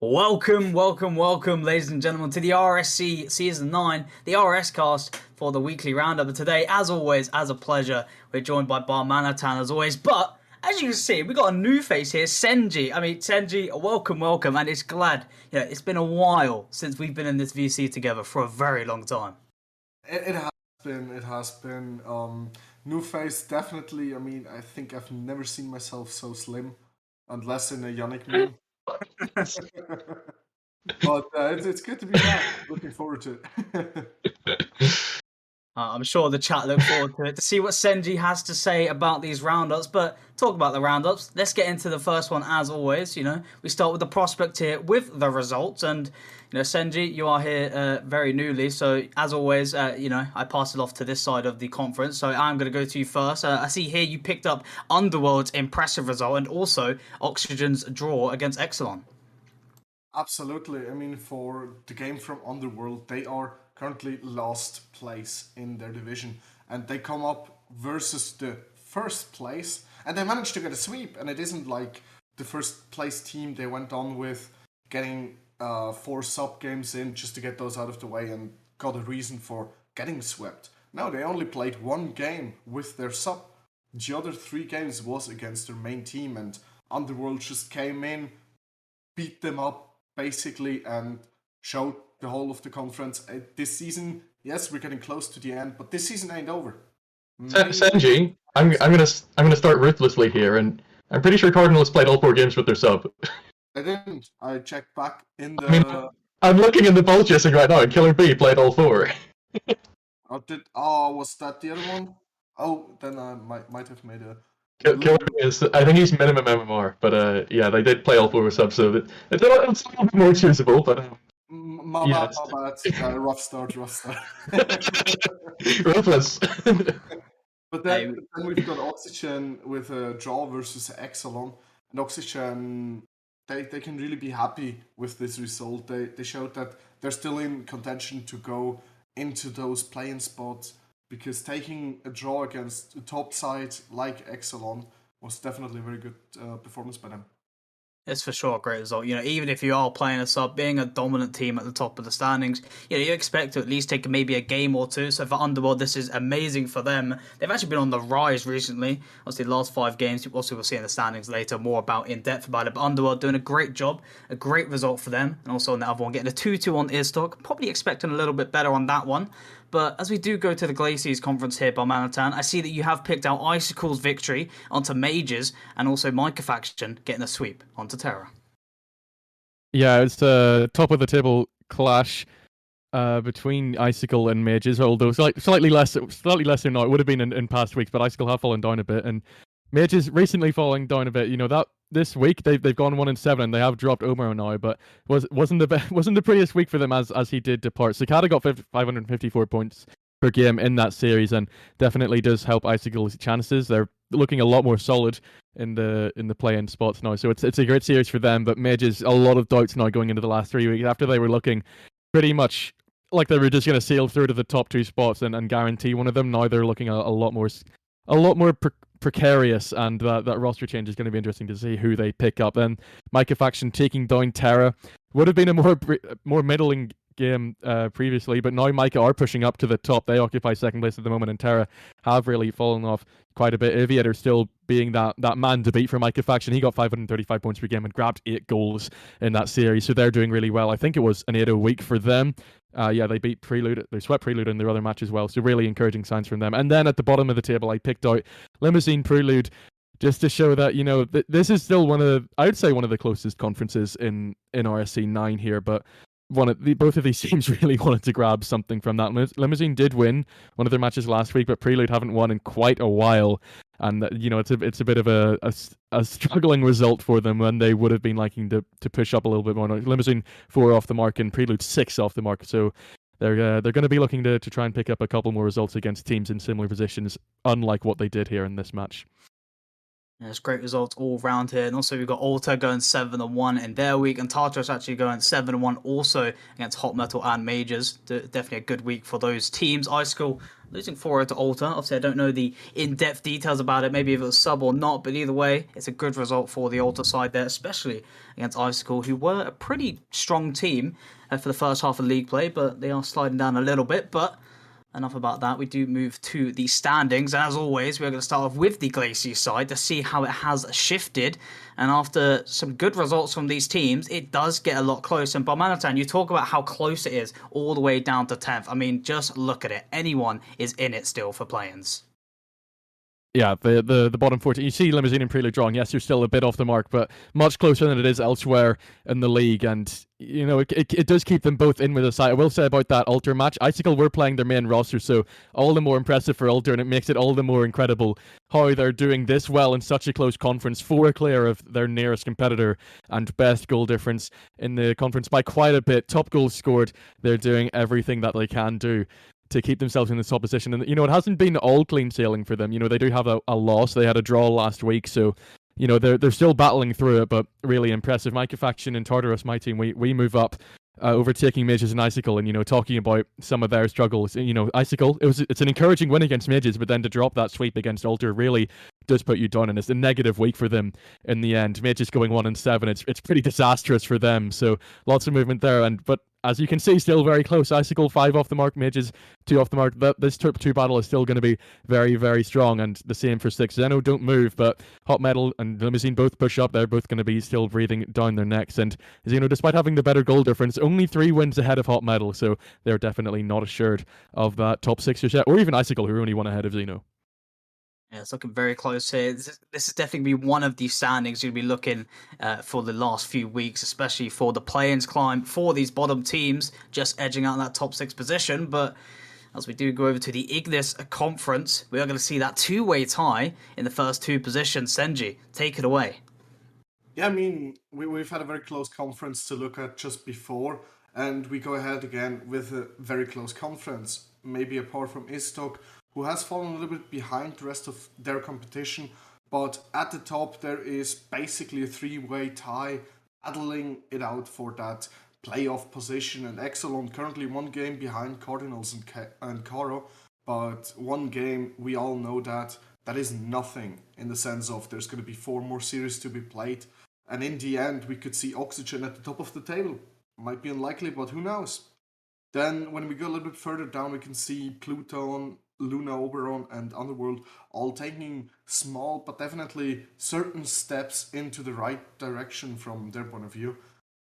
Welcome, ladies and gentlemen, to the RSC Season 9, the RSCast for the weekly roundup. And today, as always, as a pleasure, we're joined by Barmanitan as always. But, as you can see, we got a new face here, Sennji. Sennji, welcome, and it's it's been a while since we've been in this VC together for a very long time. It has been. New face, definitely. I think I've never seen myself so slim, unless in a Yannick meme. But it's good to be back. Looking forward to it. I'm sure the chat look forward to it to see what Sennji has to say about these roundups. But talk about the roundups. Let's get into the first one as always. We start with the prospect here with the results. And Sennji, you are here very newly, so as always, I pass it off to this side of the conference. So I'm going to go to you first. I see here you picked up Underworld's impressive result and also Oxygen's draw against Exelon. Absolutely. For the game from Underworld, they are currently last place in their division, and they come up versus the first place, and they managed to get a sweep. And it isn't like the first place team they went on with getting 4 sub games in just to get those out of the way and got a reason for getting swept. No, they only played 1 game with their sub. The other 3 games was against their main team, and Underworld just came in, beat them up basically, and showed the whole of the conference. This season, yes, we're getting close to the end, but this season ain't over. Sennji, I'm gonna start ruthlessly here, and I'm pretty sure Cardinals played all 4 games with their sub. They didn't. I checked back in the. I'm looking in the ball chasing right now, and Killer B played all 4. Was that the other one? Oh, then I might have made a. Killer B is, I think he's minimum MMR, but yeah, they did play all 4 subs, so it's a little bit more choosable, but. My bad. Rough start. Ruthless. But then we've got Oxygen with a draw versus Exelon, and Oxygen, they can really be happy with this result. They showed that they're still in contention to go into those play-in spots, because taking a draw against a top side like Exelon was definitely a very good performance by them. It's for sure a great result. Even if you are playing a sub, being a dominant team at the top of the standings, you expect to at least take maybe a game or 2. So for Underworld, this is amazing for them. They've actually been on the rise recently. Obviously, the last 5 games, also we'll see in the standings later more in depth about it. But Underworld doing a great job, a great result for them. And also on the other one, getting a 2-2 on Iztok. Probably expecting a little bit better on that one. But as we do go to the Glaciers conference here, Barmanitan, I see that you have picked out Icicle's victory onto Mages, and also Micah Faction getting a sweep onto Terra. Yeah, it's a top of the table clash between Icicle and Mages, although slightly lesser now. It would have been in past weeks, but Icicle have fallen down a bit, and Mages recently falling down a bit. That this week they've gone 1-7, and they have dropped Omar now, but wasn't the prettiest week for them as he did depart. Cicada got 554 points per game in that series, and definitely does help Icicle's chances. They're looking a lot more solid in the play-in spots now, so it's a great series for them. But Mages, a lot of doubts now going into the last 3 weeks after they were looking pretty much like they were just going to sail through to the top 2 spots and guarantee one of them. Now they're looking a lot more precarious, and that roster change is going to be interesting to see who they pick up. Then Micah Faction taking down Terra would have been a more middling game previously, but now Micah are pushing up to the top. They occupy 2nd place at the moment, and Terra have really fallen off quite a bit. Aviator still being that man to beat for Micah Faction. He got 535 points per game and grabbed 8 goals in that series, so they're doing really well. I think it was an 8-0 week for them. They beat Prelude. They swept Prelude in their other match as well, so really encouraging signs from them. And then at the bottom of the table, I picked out Limousine Prelude just to show that, this is still one of the closest conferences in RSC9 here, but both of these teams really wanted to grab something from that. Limousine did win one of their matches last week, but Prelude haven't won in quite a while, and it's a bit of a struggling result for them when they would have been liking to push up a little bit more. Limousine 4 off the mark and Prelude 6 off the mark, so they're going to be looking to try and pick up a couple more results against teams in similar positions, unlike what they did here in this match. Yeah, it's great results all round here. And also we've got Alta going 7-1 in their week, and Tartarus actually going 7-1 also against Hot Metal and Majors. Definitely a good week for those teams. Icicle losing 4-0 to Alta. Obviously, I don't know the in-depth details about it, maybe if it was sub or not, but either way, it's a good result for the Alta side there, especially against Icicle, who were a pretty strong team for the first half of league play, but they are sliding down a little bit. But enough about that. We do move to the standings. And as always, we're going to start off with the Glacier side to see how it has shifted. And after some good results from these teams, it does get a lot closer. And Barmanitan, you talk about how close it is all the way down to 10th. I mean, just look at it. Anyone is in it still for play-ins. Yeah, the bottom 14. You see Limousine and Prelude drawing. Yes, you're still a bit off the mark, but much closer than it is elsewhere in the league. And, you know, it does keep them both in with a side. I will say about that Alter match, Icicle were playing their main roster, so all the more impressive for Alter, and it makes it all the more incredible how they're doing this well in such a close conference, 4 clear of their nearest competitor, and best goal difference in the conference by quite a bit. Top goals scored. They're doing everything that they can do to keep themselves in the top position. And, you know, it hasn't been all clean sailing for them. You know, they do have a loss. They had a draw last week, so, you know, they're still battling through it, but really impressive. Micah Faction and Tartarus, my team, we move up, overtaking Mages and Icicle, and, you know, talking about some of their struggles. You know, Icicle, it's an encouraging win against Mages, but then to drop that sweep against Alter really does put you down, and it's a negative week for them in the end. Mages going 1-7, it's pretty disastrous for them, so lots of movement there. But as you can see, still very close. Icicle 5 off the mark, Mages 2 off the mark. This top 2 battle is still going to be very, very strong, and the same for 6. Zeno don't move, but Hot Metal and Limousine both push up. They're both going to be still breathing down their necks. And Zeno, despite having the better goal difference, only 3 wins ahead of Hot Metal, so they're definitely not assured of that top 6 yet, or even Icicle, who are only 1 ahead of Zeno. Yeah, it's looking very close here. This is definitely be one of the standings you'll be looking for the last few weeks, especially for the play-ins climb for these bottom teams, just edging out that top 6 position. But as we do go over to the Ignis conference, we are going to see that 2-way tie in the first 2 positions. Sennji, take it away. Yeah, I mean, we've had a very close conference to look at just before, and we go ahead again with a very close conference. Maybe apart from Istok, who has fallen a little bit behind the rest of their competition, but at the top there is basically a 3-way tie, battling it out for that playoff position. And Exelon currently 1 game behind Cardinals and Caro, but 1 game, we all know that is nothing in the sense of there's going to be 4 more series to be played. And in the end, we could see Oxygen at the top of the table. Might be unlikely, but who knows? Then when we go a little bit further down, we can see Pluton, Luna, Oberon, and Underworld all taking small but definitely certain steps into the right direction from their point of view.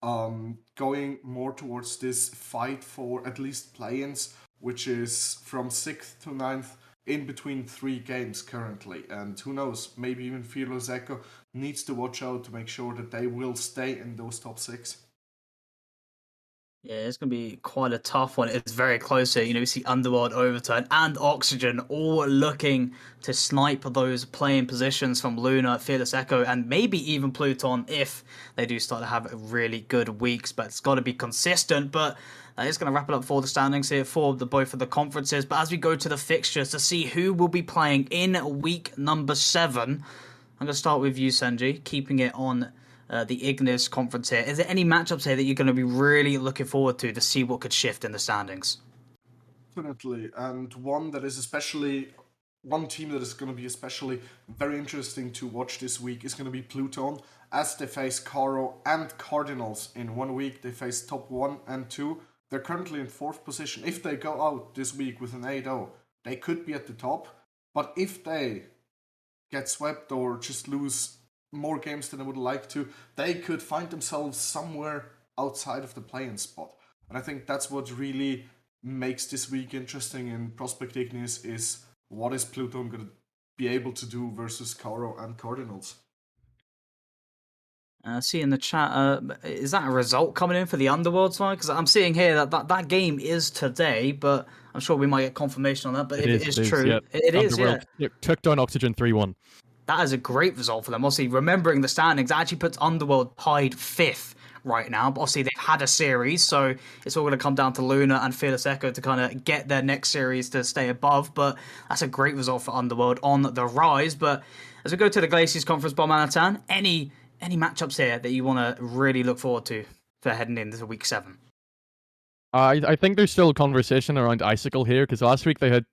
Going more towards this fight for at least play-ins, which is from 6th to 9th in between 3 games currently. And who knows, maybe even Fearless Echo needs to watch out to make sure that they will stay in those top 6. Yeah, it's going to be quite a tough one. It's very close here. You know, we see Underworld, Overturn, and Oxygen all looking to snipe those playing positions from Luna, Fearless Echo, and maybe even Pluton if they do start to have really good weeks. But it's got to be consistent. But that is going to wrap it up for the standings here for both of the conferences. But as we go to the fixtures to see who will be playing in week number 7, I'm going to start with you, Sennji, keeping it on the Ignis conference here. Is there any matchups here that you're going to be really looking forward to see what could shift in the standings? Definitely, and one team that is going to be especially very interesting to watch this week is going to be Pluton, as they face Caro and Cardinals in 1 week. They face top 1 and 2. They're currently in 4th position. If they go out this week with an 8-0, they could be at the top. But if they get swept or just lose more games than they would like to, they could find themselves somewhere outside of the play-in spot. And I think that's what really makes this week interesting in Prospect Ignis, is what is Pluton going to be able to do versus Caro and Cardinals. See in the chat, is that a result coming in for the Underworld side? Because I'm seeing here that game is today, but I'm sure we might get confirmation on that. But it is true. Yeah. It is, yeah. It took down Oxygen 3-1. That is a great result for them. Obviously, remembering the standings, actually puts Underworld tied 5th right now. But obviously, they've had a series, so it's all going to come down to Luna and Fearless Echo to kind of get their next series to stay above. But that's a great result for Underworld on the rise. But as we go to the Glaciers Conference, Barmanitan, any matchups here that you want to really look forward to for heading into week 7? I think there's still conversation around Icicle here because last week they had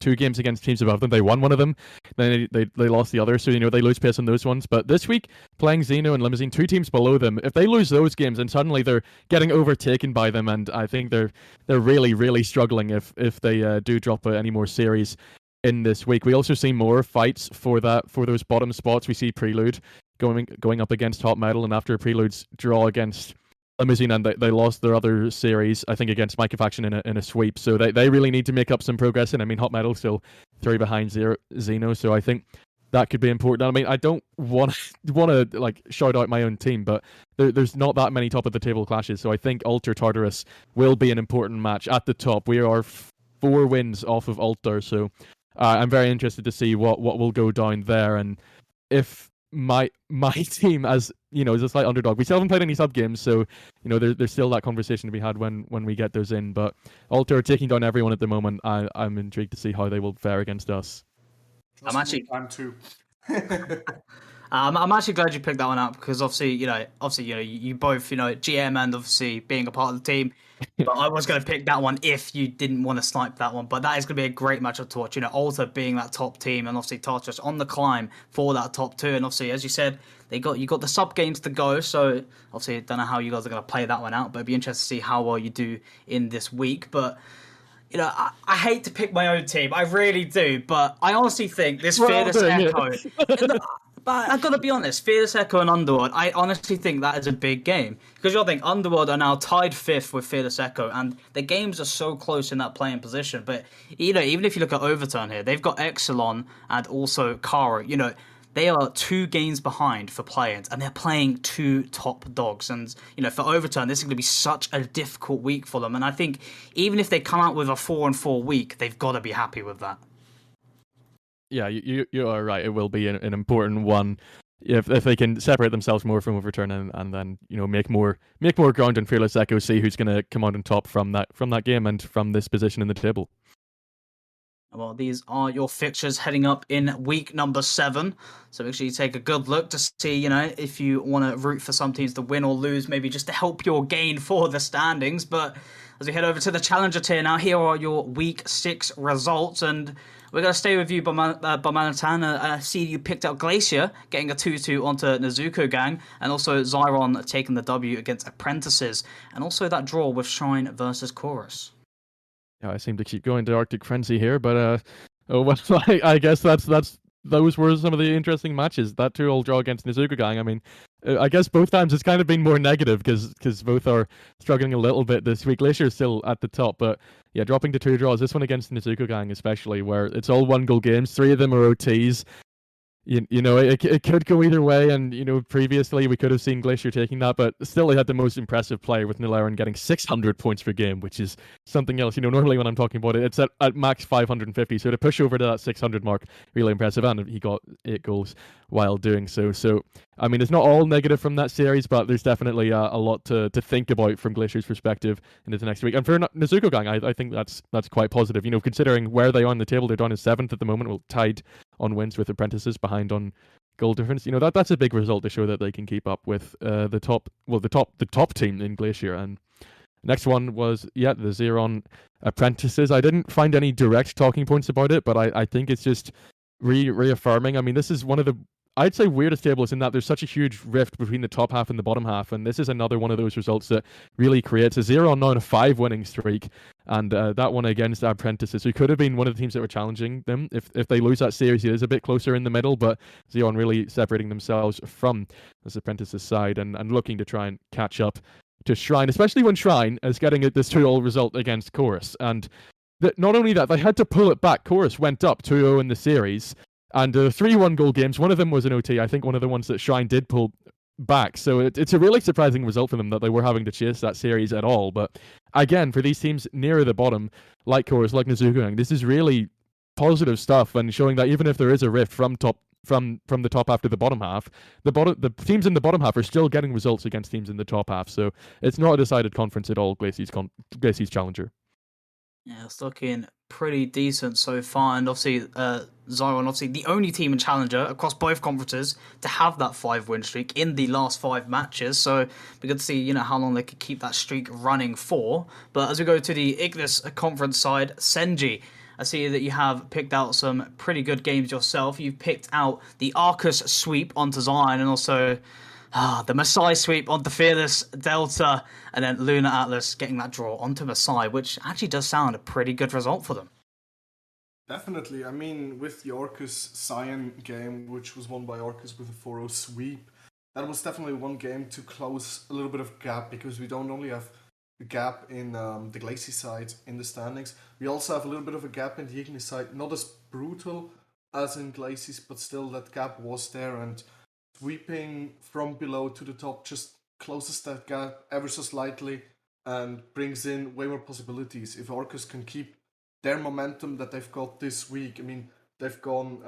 2 games against teams above them. They won one of them, then they lost the other. So they lose pace on those ones. But this week, playing Xeno and Limousine, 2 teams below them, if they lose those games, then suddenly they're getting overtaken by them, and I think they're really struggling if they do drop any more series in this week. We also see more fights for those bottom spots. We see Prelude going up against Hot Metal, and after Prelude's draw against Limousine, and they lost their other series, I think, against Micah Faction in a sweep. So they really need to make up some progress. And I mean, Hot Metal still 3 behind Xeno, so I think that could be important. I mean, I don't want to like shout out my own team, but there's not that many top of the table clashes. So I think Alter Tartarus will be an important match at the top. We are 4 wins off of Alter, so I'm very interested to see what will go down there, and if my team as is a slight underdog. We still haven't played any sub games, so there's still that conversation to be had when we get those in. But Alter are taking down everyone at the moment. I'm intrigued to see how they will fare against us. I'm actually time too. I'm actually glad you picked that one up because obviously you both GM and obviously being a part of the team. But I was going to pick that one if you didn't want to snipe that one. But that is going to be a great matchup to watch. Alter being that top team, and obviously Tartarus on the climb for that top 2. And obviously, as you said, you got the sub games to go. So obviously, I don't know how you guys are going to play that one out. But it'd be interesting to see how well you do in this week. But I hate to pick my own team. I really do. But I honestly think this Fearless Echo. But I've got to be honest, Fearless Echo and Underworld, I honestly think that is a big game. Because you'll think Underworld are now tied 5th with Fearless Echo, and the games are so close in that playing position. But, even if you look at Overturn here, they've got Exelon and also Karo. They are 2 games behind for play-ins, and they're playing 2 top dogs. And, for Overturn, this is going to be such a difficult week for them. And I think even if they come out with a 4-4 week, they've got to be happy with that. Yeah, you are right. It will be an important one if they can separate themselves more from Overturn and then make more ground in Fearless Echo. See who's going to come out on top from that game and from this position in the table. Well, these are your fixtures heading up in week number 7. So make sure you take a good look to see, if you want to root for some teams to win or lose, maybe just to help your gain for the standings. But as we head over to the Challenger tier now, here are your week 6 results, and we're going to stay with you, Barmanitan. I see you picked up Glacier, getting a 2-2 onto Nezuko Gang, and also Zyron taking the W against Apprentices, and also that draw with Shrine versus Chorus. Yeah, I seem to keep going to Arctic Frenzy here, but I guess those were some of the interesting matches. That 2-2 draw against Nezuko Gang. I mean, I guess both times it's kind of been more negative because both are struggling a little bit this week. Glacier is still at the top, but yeah, dropping to 2 draws. This one against Nezuko Gang especially, where it's all 1-goal games. 3 of them are OTs. It could go either way, and previously we could have seen Glacier taking that, but still they had the most impressive player with Nilaran getting 600 points per game, which is something else. Normally when I'm talking about it, it's at max 550, so to push over to that 600 mark, really impressive, and he got 8 goals while doing so. So I mean, it's not all negative from that series, but there's definitely a lot to think about from Glacier's perspective into the next week. And for Nezuko Gang, I think that's quite positive. Considering where they are on the table, they're down in 7th at the moment, tied on wins with Apprentices, behind on goal difference. That's a big result to show that they can keep up with the top team in Glacier. And next one was the Xeron Apprentices. I didn't find any direct talking points about it, but I think it's just reaffirming. I mean, this is one of the, I'd say, weirdest tables in that there's such a huge rift between the top half and the bottom half, and this is another one of those results that really creates a Xeron now on a 5 winning streak, and that one against Apprentices, who could have been one of the teams that were challenging them. If they lose that series, it is a bit closer in the middle, but Xeron really separating themselves from this Apprentices side and looking to try and catch up to Shrine, especially when Shrine is getting this 2-2 result against Chorus. And not only that, they had to pull it back. Chorus went up 2-0 in the series, and 3-1 goal games. One of them was an OT. I think one of the ones that Shrine did pull back. So it's a really surprising result for them that they were having to chase that series at all. But again, for these teams nearer the bottom, like Chorus, like Nezuko, this is really positive stuff, and showing that even if there is a rift from the top half to the bottom half, the teams in the bottom half are still getting results against teams in the top half. So it's not a decided conference at all, Glacier's Challenger. Yeah, it's looking pretty decent so far, and obviously, Zion, obviously the only team in Challenger across both conferences to have that 5-win streak in the last 5 matches. So we could see, how long they could keep that streak running for. But as we go to the Ignis conference side, Sennji, I see that you have picked out some pretty good games yourself. You've picked out the Arcus sweep onto Zion, and also the Masai sweep onto Fearless Delta, and then Lunar Atlas getting that draw onto Masai, which actually does sound a pretty good result for them. Definitely. I mean, with the Orcus Cyan game, which was won by Orcus with a 4-0 sweep, that was definitely one game to close a little bit of gap, because we don't only have a gap in the Glacy side in the standings, we also have a little bit of a gap in the Ignis side. Not as brutal as in Glacy's, but still that gap was there, and sweeping from below to the top just closes that gap ever so slightly and brings in way more possibilities. If Orcus can keep their momentum that they've got this week, I mean, they've gone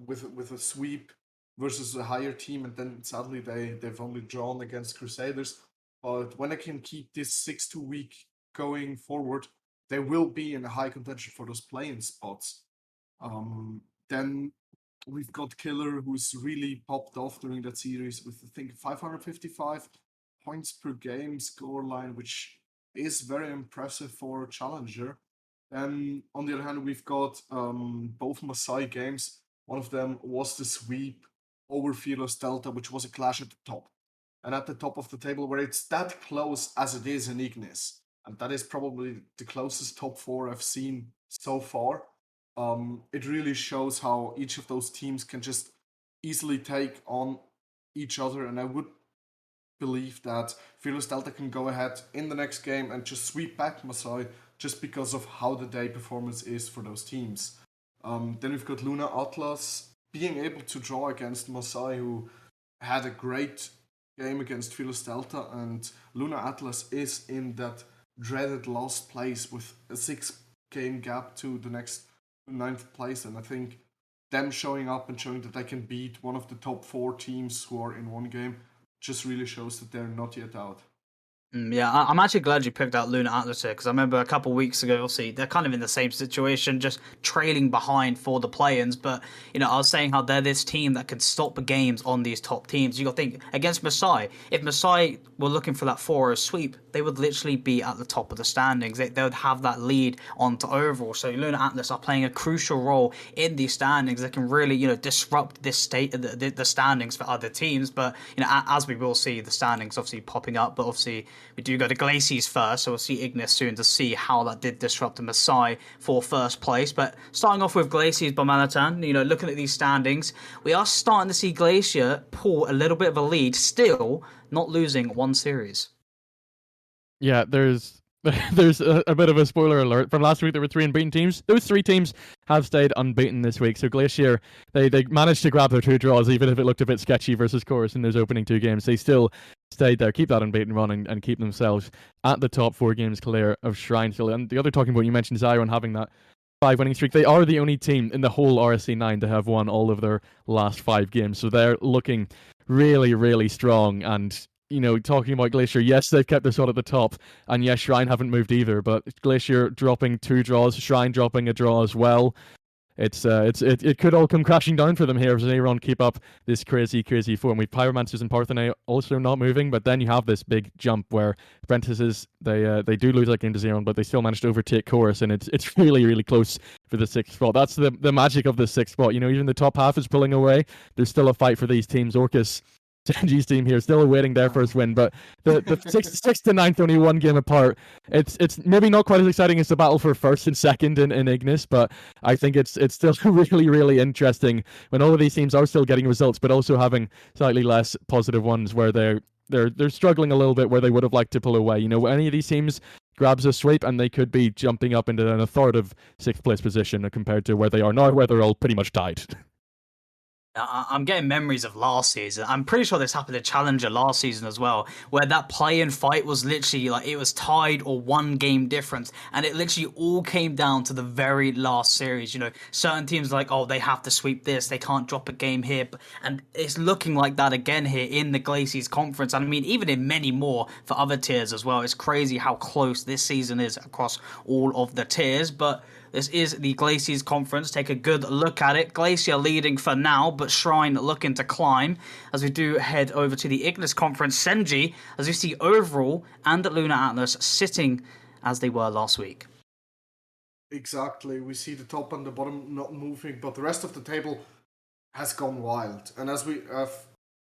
with a sweep versus a higher team, and then sadly they've only drawn against Crusaders. But when they can keep this 6-2 week going forward, they will be in a high contention for those playing spots. Then we've got Killer, who's really popped off during that series with, I think, 555 points per game scoreline, which is very impressive for a challenger. And on the other hand, we've got both Masai games. One of them was the sweep over Fearless Delta, which was a clash at the top. And at the top of the table, where it's that close as it is in Ignis, and that is probably the closest top 4 I've seen so far. It really shows how each of those teams can just easily take on each other, and I would believe that Fearless Delta can go ahead in the next game and just sweep back Masai just because of how the day performance is for those teams. Then we've got Luna Atlas being able to draw against Masai, who had a great game against Fearless Delta, and Luna Atlas is in that dreaded last place with a 6-game gap to the next 9th place, and I think them showing up and showing that they can beat one of the top 4 teams who are in one game just really shows that they're not yet out. Yeah, I'm actually glad you picked out Lunar Atlas here, because I remember a couple of weeks ago, obviously, they're kind of in the same situation, just trailing behind for the play-ins. But, I was saying how they're this team that can stop games on these top teams. You got to think, against Masai, if Masai were looking for that 4-0 sweep, they would literally be at the top of the standings. They would have that lead onto overall. So Lunar Atlas are playing a crucial role in these standings. They can really, disrupt this the standings for other teams. But, as we will see, the standings obviously popping up, but obviously we do go to Glacies first, so we'll see Ignis soon to see how that did disrupt the Masai for first place. But starting off with Glacies Barmanitan, looking at these standings, we are starting to see Glacier pull a little bit of a lead, still not losing one series. Yeah, there's a bit of a spoiler alert. From last week, there were 3 unbeaten teams. Those 3 teams have stayed unbeaten this week. So Glacier, they managed to grab their 2 draws, even if it looked a bit sketchy versus Chorus in those opening 2 games. They still stayed there, keep that unbeaten run, and keep themselves at the top 4 games clear of Shrine. And the other talking point you mentioned, Zion having that 5-winning streak. They are the only team in the whole RSC9 to have won all of their last 5 games. So they're looking really, really strong. And talking about Glacier, yes, they've kept their spot at the top, and yes, Shrine haven't moved either, but Glacier dropping 2 draws, Shrine dropping a draw as well. It could all come crashing down for them here as Aaron keep up this crazy form. We've Pyromancers and Parthenae also not moving, but then you have this big jump where Apprentices, they do lose that game to Zeron, but they still managed to overtake Chorus, and it's really, really close for the 6th spot. That's the magic of the 6th spot. Even the top half is pulling away. There's still a fight for these teams. Orcus, Sennji's team here still awaiting their first win, but the 6th to 9th only 1 game apart. It's maybe not quite as exciting as the battle for 1st and 2nd in Ignis, but I think it's still really, really interesting when all of these teams are still getting results, but also having slightly less positive ones where they're struggling a little bit, where they would have liked to pull away. Any of these teams grabs a sweep and they could be jumping up into an authoritative 6th place position compared to where they are now, where they're all pretty much tied. I'm getting memories of last season. I'm pretty sure this happened to Challenger last season as well, where that play-in fight was literally like it was tied or one game difference, and it literally all came down to the very last series. Certain teams like, oh, they have to sweep this, they can't drop a game here, and it's looking like that again here in the Glaciers Conference. And I mean, even in many more for other tiers as well. It's crazy how close this season is across all of the tiers, but. This is the Glaciers Conference. Take a good look at it. Glacier leading for now, but Shrine looking to climb. As we do head over to the Ignis Conference, Sennji, as we see Overall and Lunar Atlas sitting as they were last week. Exactly. We see the top and the bottom not moving, but the rest of the table has gone wild. And as we have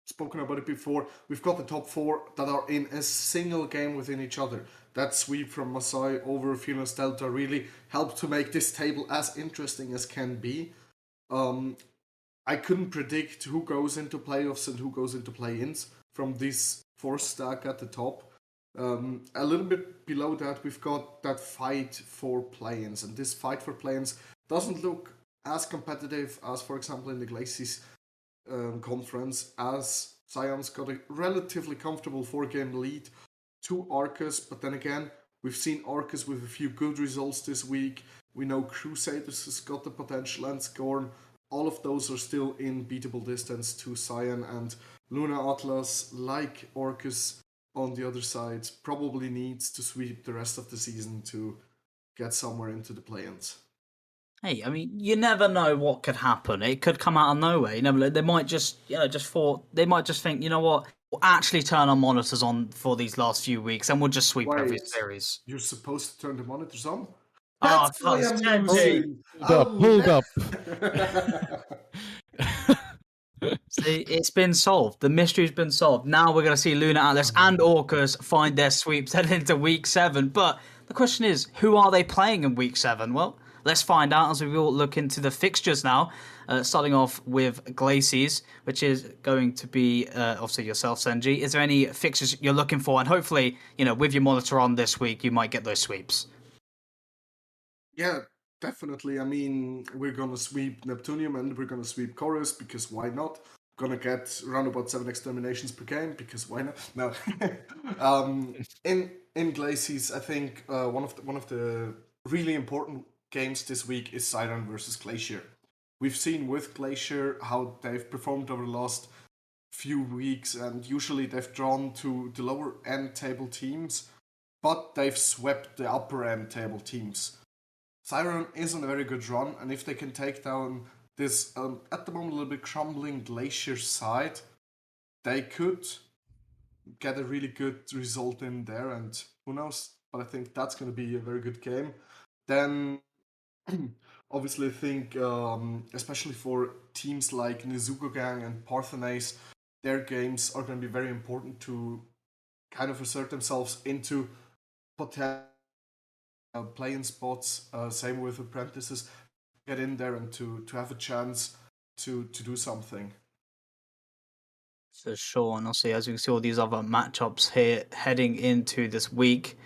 spoken about it before, we've got the top 4 that are in a single game within each other. That sweep from Masai over Fearless Delta really helped to make this table as interesting as can be. I couldn't predict who goes into playoffs and who goes into play-ins from this 4 stack at the top. A little bit below that, we've got that fight for play-ins, and this fight for play-ins doesn't look as competitive as, for example, in the Glaciers conference, as Sion's got a relatively comfortable 4-game lead to Arcus, but then again, we've seen Arcus with a few good results this week. We know Crusaders has got the potential, and Scorn. All of those are still in beatable distance to Sion, and Luna Atlas, like Arcus on the other side, probably needs to sweep the rest of the season to get somewhere into the play-ins. Hey, I mean, you never know what could happen. It could come out of nowhere. You never know. They might just, they might just think, you know what, we'll actually turn our monitors on for these last few weeks, and we'll just sweep every series. You're supposed to turn the monitors on? Oh, That's why I'm Sennji. losing. Hold up. See, it's been solved. The mystery's been solved. Now we're going to see Luna Atlas and Orcus find their sweeps heading into week 7. But the question is, who are they playing in week 7? Well, let's find out as we will look into the fixtures now. Starting off with Glaciers, which is going to be obviously yourself, Sennji. Is there any fixtures you're looking for? And hopefully, with your monitor on this week, you might get those sweeps. Yeah, definitely. I mean, we're gonna sweep Neptunium and we're gonna sweep Chorus, because why not? Gonna get around about 7 exterminations per game, because why not? No. In Glaciers, I think one of the really important games this week is Siren versus Glacier. We've seen with Glacier how they've performed over the last few weeks, and usually they've drawn to the lower end table teams, but they've swept the upper end table teams. Siren is on a very good run, and if they can take down this, at the moment, a little bit crumbling Glacier side, they could get a really good result in there, and who knows, but I think that's going to be a very good game. Then, obviously, I think, especially for teams like Nezuko Gang and Parthenace, their games are going to be very important to kind of assert themselves into potential play-in spots. Same with Apprentices, get in there and to have a chance to do something. For sure, and also as we can see all these other matchups here heading into this week,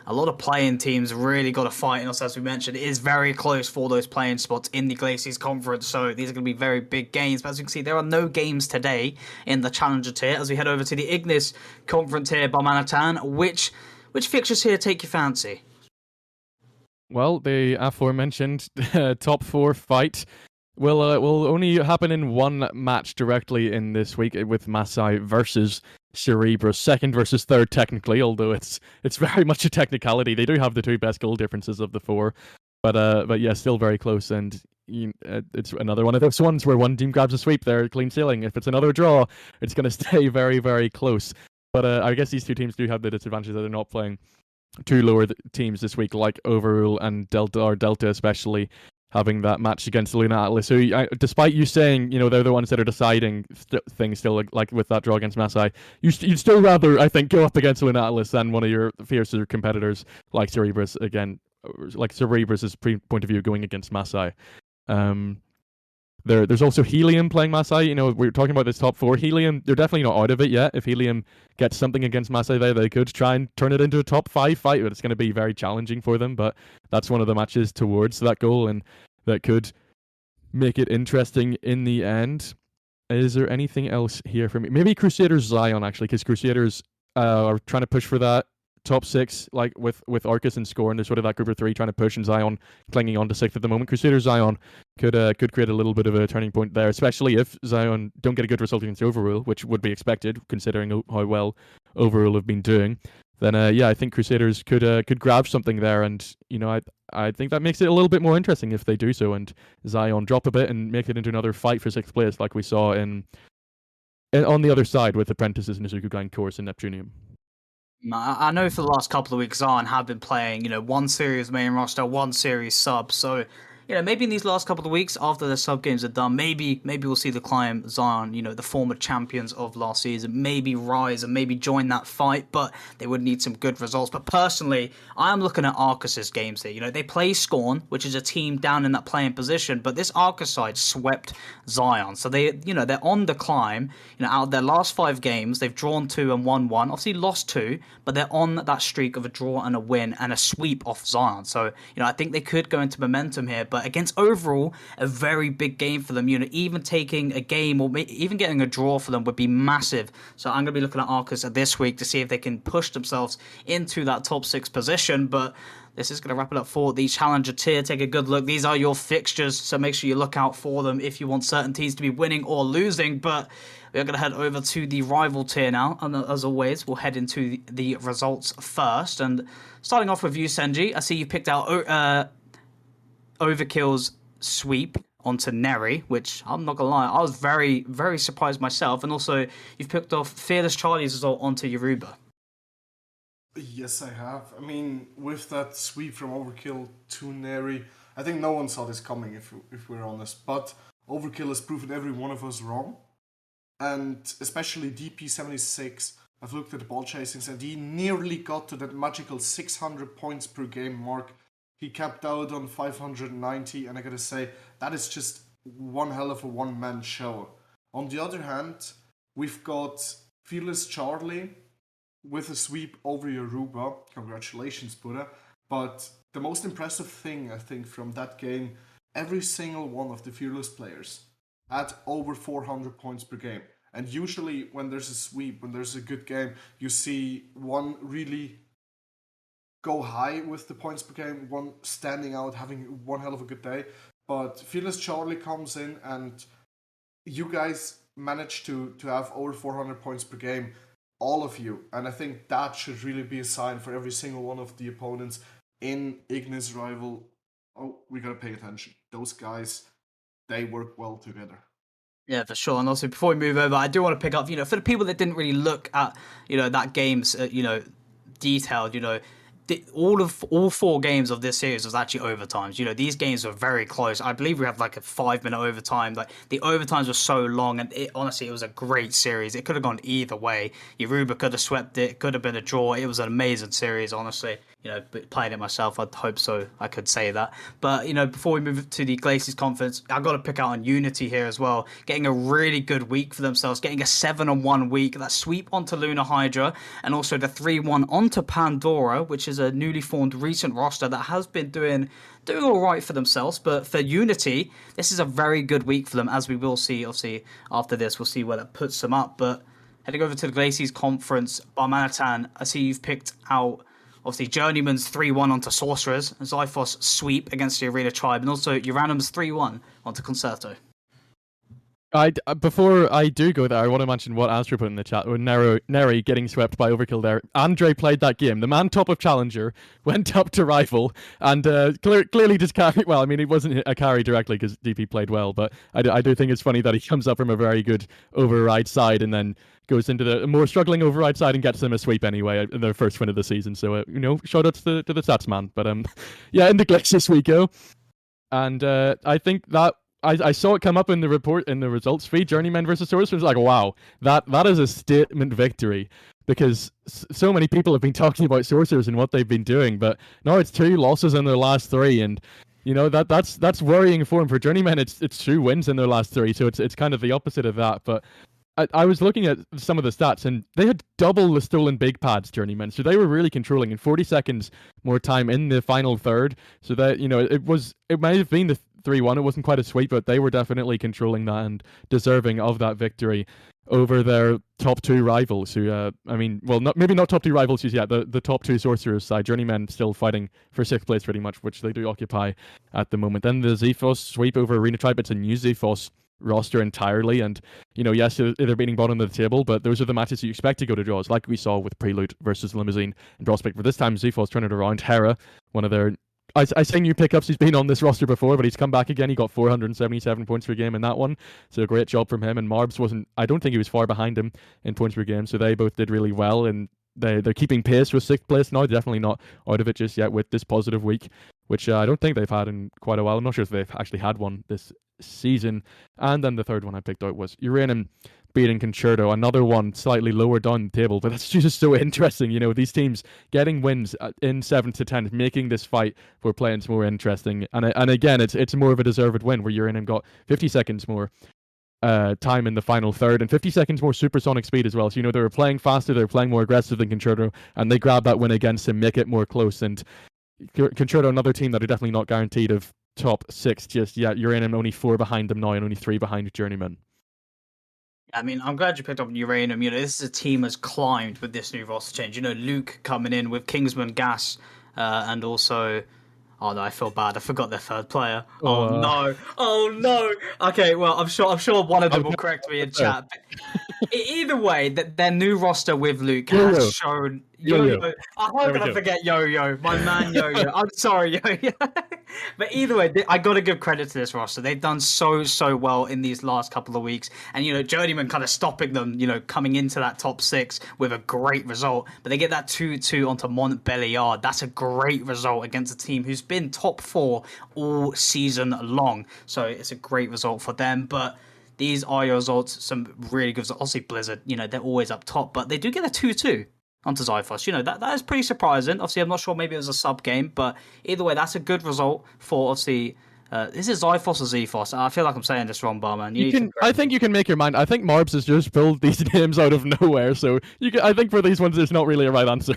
a lot of playing teams really got to fight, and also as we mentioned, it is very close for those playing spots in the Glaciers Conference, so these are going to be very big games. But as you can see, there are no games today in the Challenger tier. As we head over to the Ignis Conference here, Barmanitan, which fixtures here take your fancy? Well, the aforementioned top 4 fight will only happen in one match directly in this week, with Masai versus Cerebrus, second versus third technically, although it's very much a technicality. They do have the 2 best goal differences of the 4, but yeah, still very close. And it's another one of those ones where one team grabs a sweep, they're clean sailing. If it's another draw, it's going to stay very, very close. But I guess these 2 teams do have the disadvantage that they're not playing 2 lower teams this week, like Overrule and Delta especially, having that match against Luna Atlas. So despite you saying, they're the ones that are deciding things still, like with that draw against Masai, you'd still rather, I think, go up against Luna Atlas than one of your fiercer competitors like Cerebrus, again, like Cerebrus' point of view going against Masai. There's also Helium playing Masai. We're talking about this top 4. Helium, they're definitely not out of it yet. If Helium gets something against Masai there, they could try and turn it into a top 5 fight, but it's going to be very challenging for them. But that's one of the matches towards that goal, and that could make it interesting in the end. Is there anything else here for me? Maybe Crusaders Zion, actually, because Crusaders are trying to push for that top 6, like with Arcus and Scorn. They're sort of that group of 3 trying to push, and Zion clinging on to 6th at the moment. Crusaders Zion could create a little bit of a turning point there, especially if Zion don't get a good result against Overrule, which would be expected considering how well Overrule have been doing. Then I think Crusaders could grab something there, and I think that makes it a little bit more interesting if they do so, and Zion drop a bit and make it into another fight for 6th place, like we saw in on the other side with Apprentices, Nizuku Gang, Chorus, and Neptunium. I know for the last couple of weeks, Zion have been playing, one series main roster, one series sub. So, maybe in these last couple of weeks after the sub games are done, maybe we'll see the climb Zion, the former champions of last season, maybe rise and maybe join that fight, but they would need some good results. But personally, I'm looking at Arcus's games here. They play Scorn, which is a team down in that playing position, but this Arcus side swept Zion. So they're on the climb. Out of their last 5 games, they've drawn 2 and won 1. Obviously lost 2, but they're on that streak of a draw and a win and a sweep off Zion. So, I think they could go into momentum here. But against Overall, a very big game for them. Even taking a game or even getting a draw for them would be massive. So I'm going to be looking at Arcus this week to see if they can push themselves into that top 6 position. But this is going to wrap it up for the Challenger tier. Take a good look. These are your fixtures, so make sure you look out for them if you want certain teams to be winning or losing. But we're going to head over to the rival tier now. And as always, we'll head into the results first. And starting off with you, Sennji, I see you picked out Overkill's sweep onto Neri, which I'm not gonna lie, I was very, very surprised myself. And also, you've picked off Fearless Charlie's result onto Yoruba. Yes, I have. I mean, with that sweep from Overkill to Neri, I think no one saw this coming, if we're honest. But Overkill has proven every one of us wrong. And especially DP76, I've looked at the ball chasings, and he nearly got to that magical 600 points per game mark. He capped out on 590, and I gotta say, that is just one hell of a one-man show. On the other hand, we've got Fearless Charlie with a sweep over Yoruba. Congratulations, Buddha. But the most impressive thing, I think, from that game, every single one of the Fearless players had over 400 points per game. And usually when there's a sweep, when there's a good game, you see one really go high with the points per game, one standing out, having one hell of a good day. But Fearless Charlie comes in, and you guys manage to have over 400 points per game, all of you. And I think that should really be a sign for every single one of the opponents in Ignis Rival. Oh, we gotta pay attention. Those guys, they work well together. Yeah, for sure. And also, before we move over, I do want to pick up, for the people that didn't really look at, that game's, detailed, all 4 games of this series was actually overtimes. These games were very close. I believe we have like a 5-minute overtime. Like, the overtimes were so long, and honestly, it was a great series. It could have gone either way. Yoruba could have swept it. It could have been a draw. It was an amazing series, honestly. Playing it myself, I'd hope so. I could say that. But, before we move to the Glaciers Conference, I've got to pick out on Unity here as well. Getting a really good week for themselves. Getting a 7-1 week. That sweep onto Lunar Hydra. And also the 3-1 onto Pandora, which is a newly formed recent roster that has been doing all right for themselves. But for Unity, this is a very good week for them, as we will see. Obviously, after this, we'll see where that puts them up. But heading over to the Glaciers Conference, Barmanitan, I see you've picked out obviously Journeyman's 3-1 onto Sorcerers, Zyphos sweep against the Arena Tribe, and also Uranum's 3-1 onto Concerto. Before I do go there, I want to mention what Astra put in the chat with Neri getting swept by Overkill there. Andre played that game. The man top of Challenger went up to Rival and clearly just carried. Well, I mean, it wasn't a carry directly because DP played well, but I do think it's funny that he comes up from a very good override side and then goes into the more struggling override side and gets them a sweep anyway in their first win of the season. So, shout out to the stats man. But yeah, in the Glaciers we go. And I think that I saw it come up in the report in the results feed, Journeyman versus Sorcerers. Like, wow, that is a statement victory, because so many people have been talking about Sorcerers and what they've been doing, but now it's 2 losses in their last 3, and that's worrying for them. For Journeyman, it's 2 wins in their last 3, so it's kind of the opposite of that. But I was looking at some of the stats, and they had double the stolen big pads, Journeyman. So they were really controlling, in 40 seconds more time in the final third. So that it might have been 3-1. It wasn't quite a sweep, but they were definitely controlling that and deserving of that victory over their top two rivals, who, maybe not top two rivals just yet, the top two Sorcerers side, Journeymen still fighting for 6th place pretty much, which they do occupy at the moment. Then the Xephos sweep over Arena Tribe. It's a new Xephos roster entirely, and yes, they're beating bottom of the table, but those are the matches you expect to go to draws, like we saw with Prelude versus Limousine and Prospect. But this time Xephos turned it around. Hera, one of their I say new pickups. He's been on this roster before, but he's come back again. He got 477 points per game in that one, so a great job from him. And Marbs I don't think he was far behind him in points per game, so they both did really well, and they're keeping pace with 6th place now. Definitely not out of it just yet with this positive week, which I don't think they've had in quite a while. I'm not sure if they've actually had one this season. And then the third one I picked out was Uranium beating Concerto, another one slightly lower down the table, but that's just so interesting. These teams getting wins in 7th to 10th, making this fight for play-ins more interesting. And again, it's more of a deserved win, where Uranium got 50 seconds more time in the final third, and 50 seconds more supersonic speed as well. So they were playing faster, they were playing more aggressive than Concerto, and they grabbed that win against him, make it more close. And Concerto, another team that are definitely not guaranteed of top 6 just yet. Uranium only 4 behind them now, and only 3 behind Journeyman. I mean, I'm glad you picked up Uranium. This is a team has climbed with this new roster change. Luke coming in with Kingsman, Gas, and also... Oh no, I feel bad. I forgot their third player. Oh no. Okay, well, I'm sure one of them will correct me in chat. But either way, their new roster with Luke has shown... Yo-Yo. I hope I forget Yo-Yo. My man Yo-Yo. I'm sorry, Yo-Yo. But either way, I got to give credit to this roster. They've done so well in these last couple of weeks. And, Journeyman kind of stopping them, coming into that top 6 with a great result. But they get that 2-2 onto Montbéliard. That's a great result against a team who's been top 4 all season long. So it's a great result for them. But these are your results, some really good results. Obviously, Blizzard, they're always up top. But they do get a 2-2. Onto Xephos. That is pretty surprising. Obviously, I'm not sure, maybe it was a sub game, but either way, that's a good result for, obviously, is it Xephos or Xephos? I feel like I'm saying this wrong, Barman. I think you can make your mind. I think Marbs has just pulled these names out of nowhere, so I think for these ones, there's not really a right answer.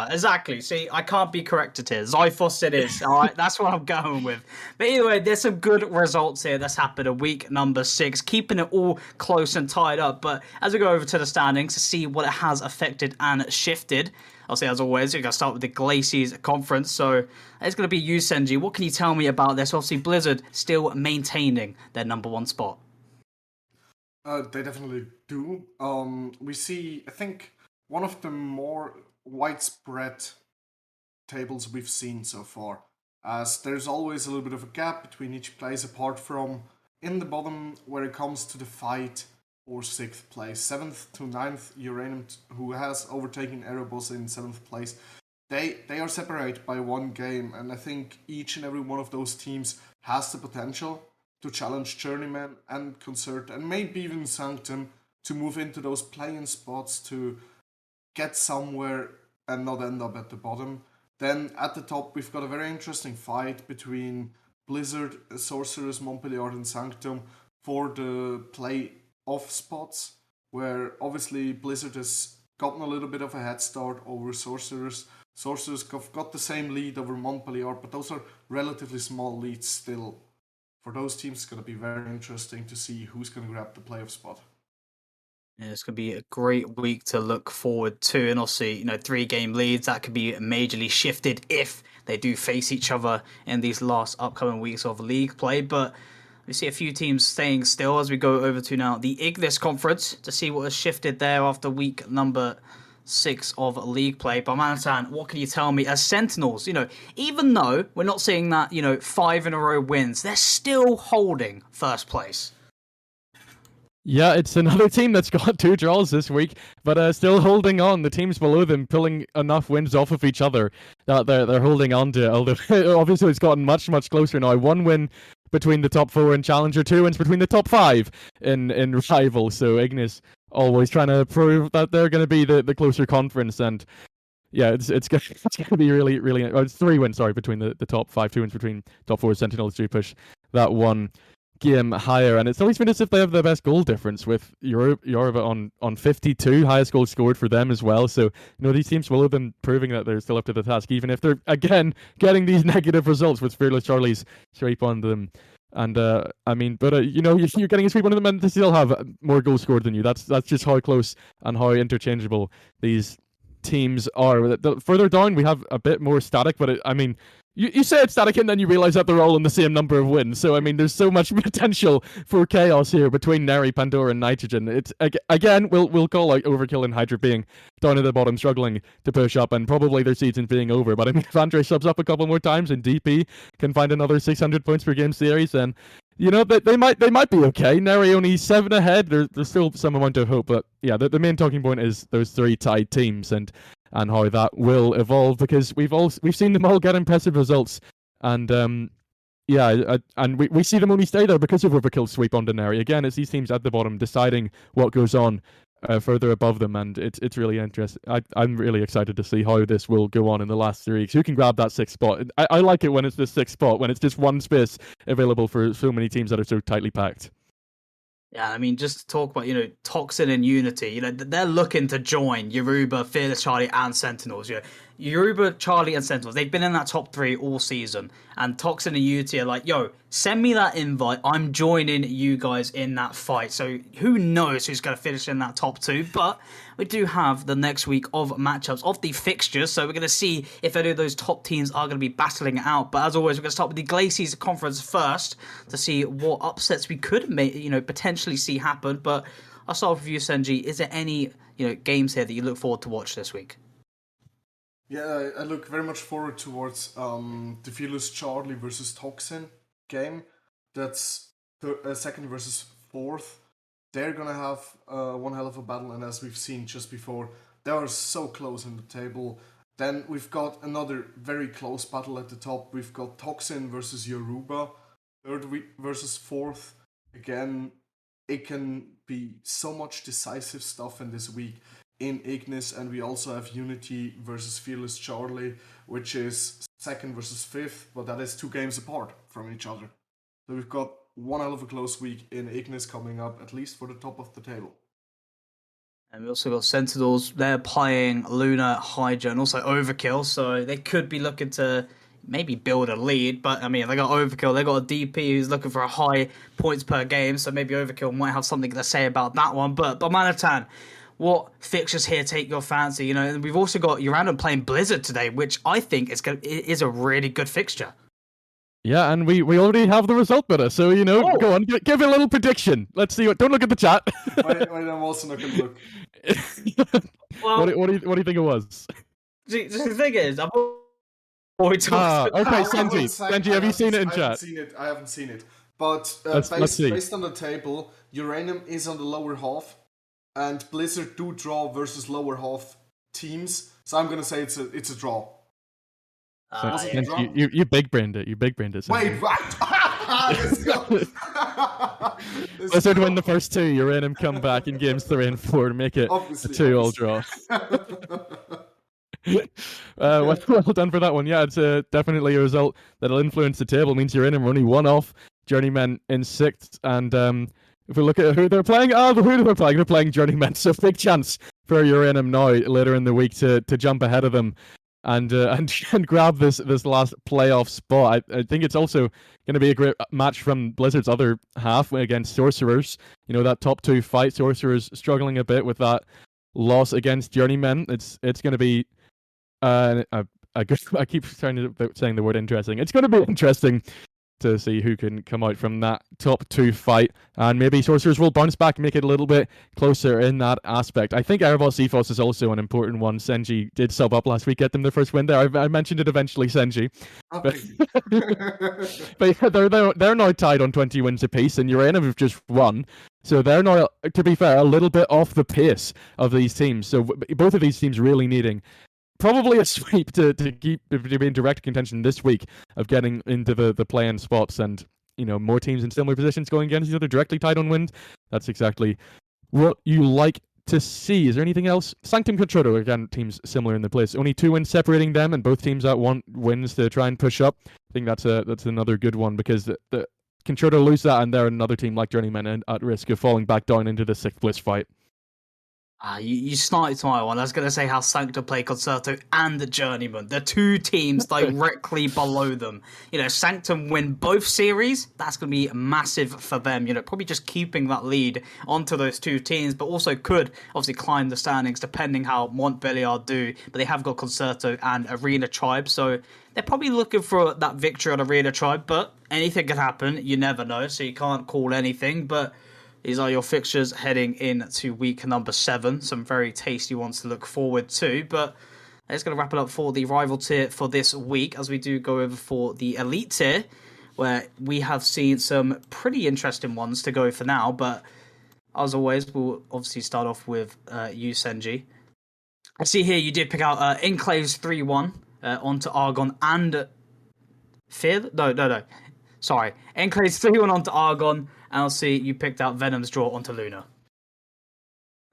Exactly. See, I can't be corrected here. Xephos it is. All right, that's what I'm going with. But either way, there's some good results here that's happened in week number 6, keeping it all close and tied up. But as we go over to the standings to see what it has affected and shifted, I'll say, as always, we're going to start with the Glaciers Conference. So it's going to be you, Sennji. What can you tell me about this? Obviously, Blizzard still maintaining their number 1 spot. They definitely do. We see, I think, one of the more widespread tables we've seen so far, as there's always a little bit of a gap between each place, apart from in the bottom where it comes to the fight or 6th place. 7th to 9th, Uranium, who has overtaken Erebos in 7th place, they are separated by 1 game, and I think each and every one of those teams has the potential to challenge Journeyman and Concert, and maybe even Sanctum, to move into those play-in spots to get somewhere and not end up at the bottom. Then at the top, we've got a very interesting fight between Blizzard, Sorcerers, Montbéliard, and Sanctum for the play-off spots, where obviously Blizzard has gotten a little bit of a head start over Sorcerers. Sorcerers have got the same lead over Montbéliard, but those are relatively small leads still. For those teams, it's going to be very interesting to see who's going to grab the playoff spot. Yeah, it's going to be a great week to look forward to, and obviously, 3-game leads that could be majorly shifted if they do face each other in these last upcoming weeks of league play. But we see a few teams staying still as we go over to now the Ignis Conference to see what has shifted there after week number 6 of league play. Barmanitan, what can you tell me as Sentinels? Even though we're not seeing that, 5 in a row wins, they're still holding first place. Yeah, it's another team that's got 2 draws this week, but still holding on. The teams below them pulling enough wins off of each other that they're holding on to it. Although obviously it's gotten much closer now. 1 win between the top 4 in Challenger, 2 wins between the top 5 in Rival. So Ignis always trying to prove that they're going to be the closer conference, and yeah, it's going to be really. It's 3 wins, between the top 5, 2 wins between top 4 Sentinels do push that 1 game higher, and it's always been as if they have the best goal difference with Yoruba on 52, highest goal scored for them as well. So these teams below them proving that they're still up to the task, even if they're again getting these negative results with Fearless Charlie's sweep on them And I mean, but you're getting a sweep on them, and they still have more goals scored than you. That's just how close and how interchangeable these teams are. Further down, we have a bit more static, but I mean, you say it's static, and then you realize that they're all in the same number of wins. So I mean, there's so much potential for chaos here between Neri, Pandora, and Nitrogen. It's again, we'll call out Overkill and Hydra being down at the bottom, struggling to push up, and probably their season being over. But I mean, if Andre subs up a couple more times and DP can find another 600 points per game series, then they might be okay. Neri only 7 ahead. There's still some amount of hope, but yeah, the main talking point is those 3 tied teams and how that will evolve, because we've seen them all get impressive results, and and we see them only stay there because of Overkill's sweep on Neri. Again, it's these teams at the bottom deciding what goes on further above them, and it's really interesting. I'm really excited to see how this will go on in the last 3 weeks. Who can grab that 6th spot? I like it when it's the 6th spot, when it's just one space available for so many teams that are so tightly packed. Yeah, I mean, just to talk about, Toxin and Unity, they're looking to join Yoruba, Fearless Charlie, and Sentinels. Yoruba, Charlie, and Sentinels, they've been in that top 3 all season. And Toxin and Unity are like, yo, send me that invite. I'm joining you guys in that fight. So who knows who's going to finish in that top 2. But we do have the next week of matchups of the fixtures. So we're going to see if any of those top teams are going to be battling it out. But as always, we're going to start with the Glaciers Conference first to see what upsets we could potentially see happen. But I'll start with you, Sennji. Is there any games here that you look forward to watch this week? Yeah, I look very much forward towards the Fearless Charlie versus Toxin game. That's the 2nd versus 4th. They're gonna have one hell of a battle, and as we've seen just before, they are so close in the table. Then we've got another very close battle at the top. We've got Toxin versus Yoruba, 3rd versus 4th. Again, it can be so much decisive stuff in this week in Ignis, and we also have Unity versus Fearless Charlie, which is 2nd versus 5th, but that is 2 games apart from each other. So we've got one hell of a close week in Ignis coming up, at least for the top of the table. And we also got Sentinels. They're playing Luna, Hydra, and also Overkill, so they could be looking to maybe build a lead, but I mean, they got Overkill, they got a DP who's looking for a high points per game, so maybe Overkill might have something to say about that one. But Barmanitan, what fixtures here take your fancy? And we've also got Uranium playing Blizzard today, which I think is a really good fixture. Yeah, and we already have the result better, so go on, give a little prediction. Let's see. Don't look at the chat. Wait, I'm also not gonna look. Well, what do you think it was? The thing is, I've already talked. Okay, Sennji, have you seen it in chat? I haven't seen it. But based on the table, Uranium is on the lower half, and Blizzard do draw versus lower half teams. So I'm gonna say it's a draw. You big brained it. You big brained it. Wait, what? Let's go. Blizzard win the first 2. Uranium come back in games 3 and 4 to make it Obviously, a 2-all draw. Well done for that one. Yeah, it's definitely a result that'll influence the table. It means Uranium are only 1 off Journeymen in 6th, and if we look at who they're playing, they're playing Journeymen, so big chance for Uranium now later in the week to jump ahead of them and grab this last playoff spot. I think it's also going to be a great match from Blizzard's other half against Sorcerers. That top 2 fight, Sorcerers struggling a bit with that loss against Journeymen. It's going to be a good. I keep saying the word interesting. It's going to be interesting to see who can come out from that top 2 fight, and maybe Sorcerers will bounce back and make it a little bit closer in that aspect. I think Erebos Ethos is also an important one. Sennji did sub up last week, get them their first win there. I mentioned it eventually, Sennji. Okay. But they're now tied on 20 wins apiece, and Uranium have just won. So they're now, to be fair, a little bit off the pace of these teams. So both of these teams really needing probably a sweep to be in direct contention this week of getting into the play-in spots, and more teams in similar positions going against each other directly tied on wins. That's exactly what you like to see. Is there anything else? Sanctum Controto, again, teams similar in the place. Only 2 wins separating them, and both teams that want wins to try and push up. I think that's another good one, because the Controto lose that, and they're another team like Journeymen at risk of falling back down into the 6th place fight. You sniped my one. I was going to say how Sanctum play Concerto and the Journeyman. The two teams directly below them. Sanctum win both series. That's going to be massive for them. Probably just keeping that lead onto those two teams, but also could obviously climb the standings depending how Montbéliard do. But they have got Concerto and Arena Tribe, so they're probably looking for that victory on Arena Tribe, but anything can happen. You never know, so you can't call anything, but these are your fixtures heading into week number 7. Some very tasty ones to look forward to. But that's going to wrap it up for the rival tier for this week, as we do go over for the elite tier, where we have seen some pretty interesting ones to go for now. But as always, we'll obviously start off with you, Sennji. I see here you did pick out Enclaves 3-1 onto Argon and Fear. No. Sorry, Enclaves 3-1 onto Argon. And I'll see you picked out Venom's draw onto Luna.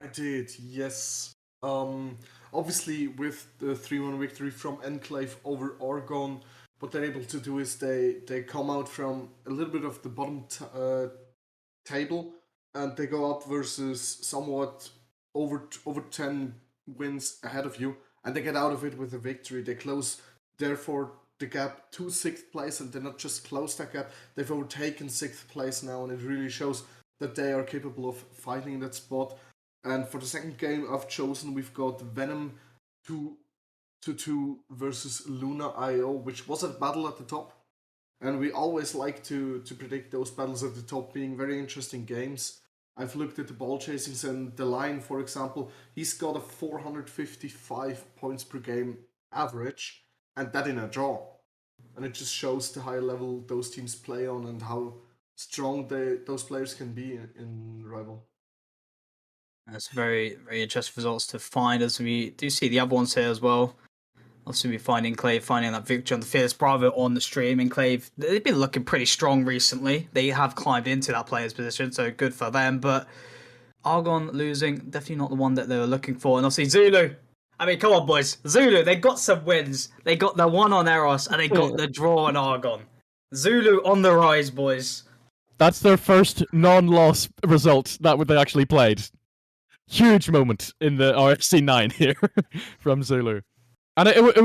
I did, yes. Obviously, with the 3-1 victory from Enclave over Argon, what they're able to do is they come out from a little bit of the bottom table, and they go up versus somewhat over 10 wins ahead of you, and they get out of it with a victory. They close, therefore, the gap to 6th place, and they not just close that gap, they've overtaken 6th place now, and it really shows that they are capable of fighting that spot. And for the second game I've chosen, we've got Venom 2-2 versus Luna IO, which was a battle at the top, and we always like to predict those battles at the top being very interesting games. I've looked at the ball chasings, and the Lion, for example, he's got a 455 points per game average, and that in a draw. And it just shows the high level those teams play on and how strong those players can be in Rival. That's very, very interesting results to find, as we do see the other ones here as well. Obviously, we find Enclave finding that victory on the Fearless Bravo on the stream. Enclave, they've been looking pretty strong recently. They have climbed into that player's position, so good for them. But Argon losing, definitely not the one that they were looking for. And obviously, Zulu. I mean, come on, boys. Zulu, they got some wins. They got the one on Eros, and they got the draw on Argon. Zulu on the rise, boys. That's their first non-loss result that they actually played. Huge moment in the RSC9 here from Zulu. And it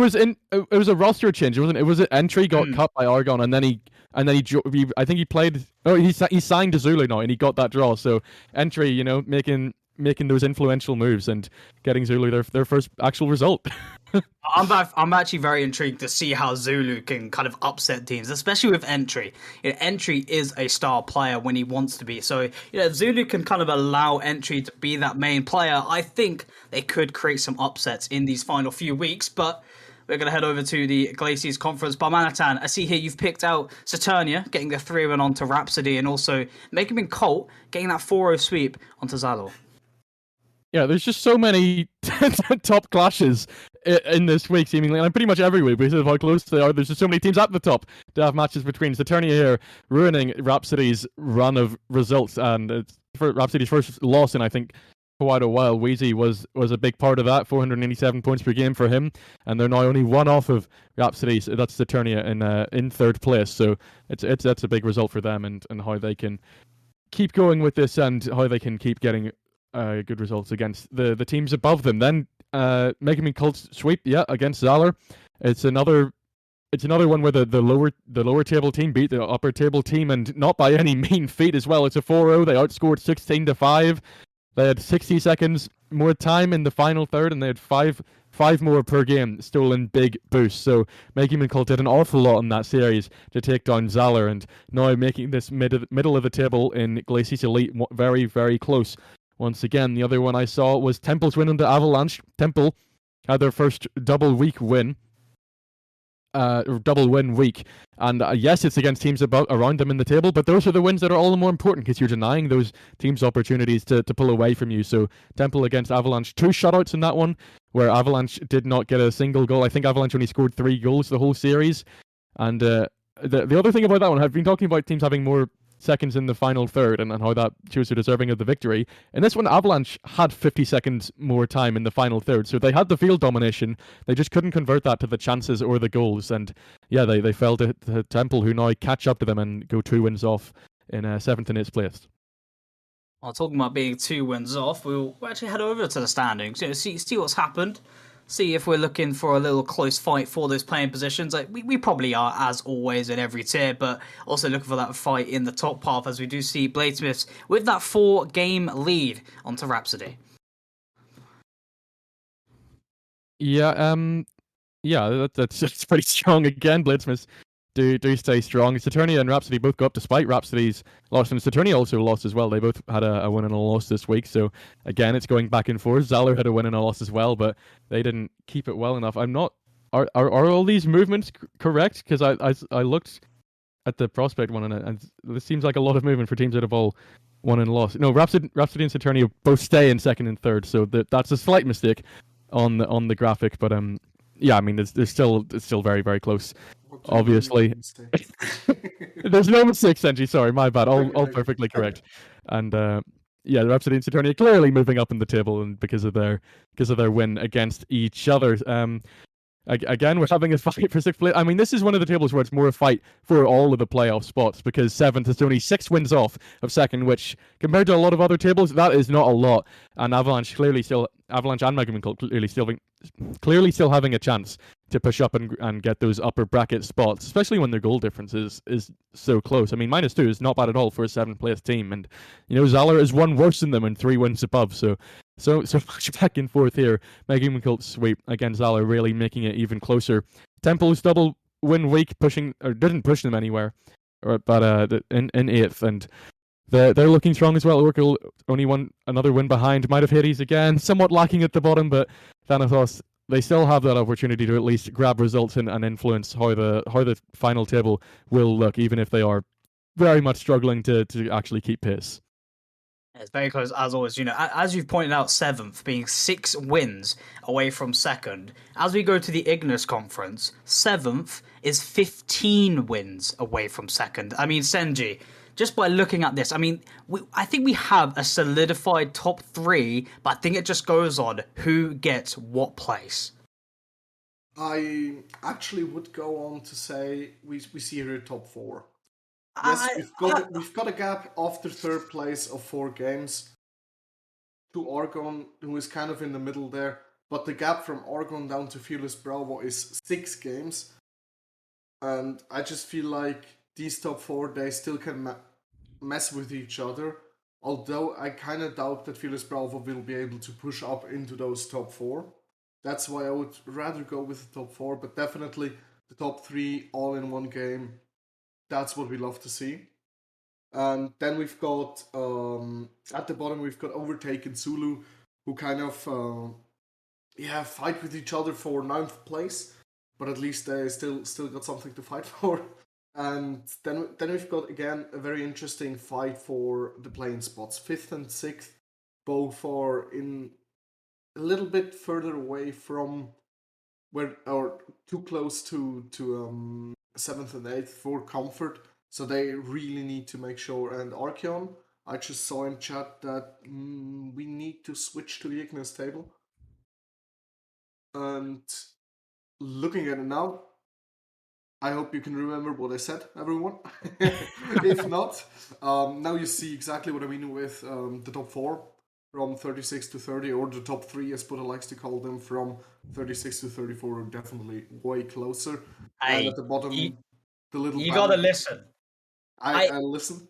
was a roster change, wasn't it? It was an entry got cut by Argon, and then he I think he played. Oh, he signed to Zulu now, and he got that draw. So entry, making those influential moves and getting Zulu their first actual result. I'm actually very intrigued to see how Zulu can kind of upset teams, especially with Entry. Entry is a star player when he wants to be. So, if Zulu can kind of allow Entry to be that main player, I think they could create some upsets in these final few weeks. But we're going to head over to the Glaciers Conference. Barmanitan, I see here you've picked out Saturnia, getting the 3-1 onto Rhapsody, and also Megaman Colt getting that 4-0 sweep onto Zalor. Yeah, there's just so many top clashes in this week, seemingly, and pretty much every week because of how close they are. There's just so many teams at the top to have matches between. Saturnia here ruining Rhapsody's run of results, and it's for Rhapsody's first loss in, I think, quite a while. Wheezy was a big part of that, 487 points per game for him, and they're now only one off of Rhapsody. So that's Saturnia in 3rd place. So that's a big result for them, and how they can keep going with this, and how they can keep getting good results against the teams above them. Then Megaman Cult sweep, against Zalor. It's another one where the lower table team beat the upper table team, and not by any mean feat as well. It's a 4-0. They outscored 16-5. They had 60 seconds more time in the final third, and they had five more per game, still in big boosts. So Megaman Cult did an awful lot in that series to take down Zalor, and now making this middle of the table in Glaciers Elite very, very close. Once again, the other one I saw was Temple's win under Avalanche. Temple had their first double win week. And yes, it's against teams around them in the table, but those are the wins that are all the more important because you're denying those teams opportunities to pull away from you. So Temple against Avalanche, 2 shutouts in that one, where Avalanche did not get a single goal. I think Avalanche only scored 3 goals the whole series. And the other thing about that one, I've been talking about teams having more seconds in the final third and how that shows they're deserving of the victory. In this one, Avalanche had 50 seconds more time in the final third, so they had the field domination. They just couldn't convert that to the chances or the goals, and they fell to Temple, who now catch up to them and go 2 wins off in 7th and 8th place. Well, talking about being 2 wins off, we'll actually head over to the standings. See what's happened. See if we're looking for a little close fight for those playing positions. Like we probably are, as always, in every tier, but also looking for that fight in the top half, as we do see Bladesmiths with that 4-game lead onto Rhapsody. That's pretty strong again. Bladesmiths do stay strong. Saturnia and Rhapsody both go up despite Rhapsody's loss, and Saturnia also lost as well. They both had a win and a loss this week, so again, it's going back and forth. Zalor had a win and a loss as well, but they didn't keep it well enough. I'm not. Are all these movements correct? Because I looked at the prospect one, and this seems like a lot of movement for teams that have all won and lost. No, Rhapsody and Saturnia both stay in second and third, so that's a slight mistake on the graphic, but yeah, I mean, it's still very, very close. Obviously, there's no mistake, Sennji. Sorry, my bad. All perfectly correct. And yeah, Rhapsody and Saturnia clearly moving up in the table, and because of their win against each other. Again, we're having a fight for sixth place. I mean, this is one of the tables where it's more a fight for all of the playoff spots, because seventh is only 6 wins off of second, which compared to a lot of other tables, that is not a lot. And Avalanche and Megaman Cult clearly still having a chance to push up and get those upper bracket spots, especially when their goal difference is so close. I mean, -2 is not bad at all for a 7th place team, and Zalor is one worse than them and 3 wins above. So much back and forth here. Megaman Cult sweep against Zalor, really making it even closer. Temple's double win week didn't push them anywhere, but in 8th, and they're looking strong as well. Oracle only another win behind. Might have Hades again, somewhat lacking at the bottom, but Thanatos, they still have that opportunity to at least grab results and influence how the final table will look, even if they are very much struggling to actually keep pace. It's very close, as always. As you've pointed out, 7th being 6 wins away from second. As we go to the Ignis Conference, 7th is 15 wins away from second. I mean, Sennji, just by looking at this, I mean, I think we have a solidified top 3, but I think it just goes on who gets what place. I actually would go on to say we see here a top 4. Yes, we've got a gap after 3rd place of 4 games to Argon, who is kind of in the middle there. But the gap from Argon down to Fearless Bravo is 6 games. And I just feel like these top 4, they still can mess with each other. Although I kind of doubt that Fearless Bravo will be able to push up into those top 4. That's why I would rather go with the top 4. But definitely the top 3 all in one game. That's what we love to see. And then we've got, at the bottom, we've got Overtake and Zulu, who kind of, fight with each other for 9th place. But at least they still got something to fight for. And then we've got, again, a very interesting fight for the playing spots. 5th and 6th, both are in a little bit further away from or too close to 7th and 8th for comfort, so they really need to make sure. And Archeon, I just saw in chat that we need to switch to the Ignis table. And looking at it now, I hope you can remember what I said, everyone. If not, now you see exactly what I mean with the top 4 from 36 to 30, or the top 3, as Buddha likes to call them, from 36 to 34, are definitely way closer. And at the bottom, the little... You gotta listen. I listen.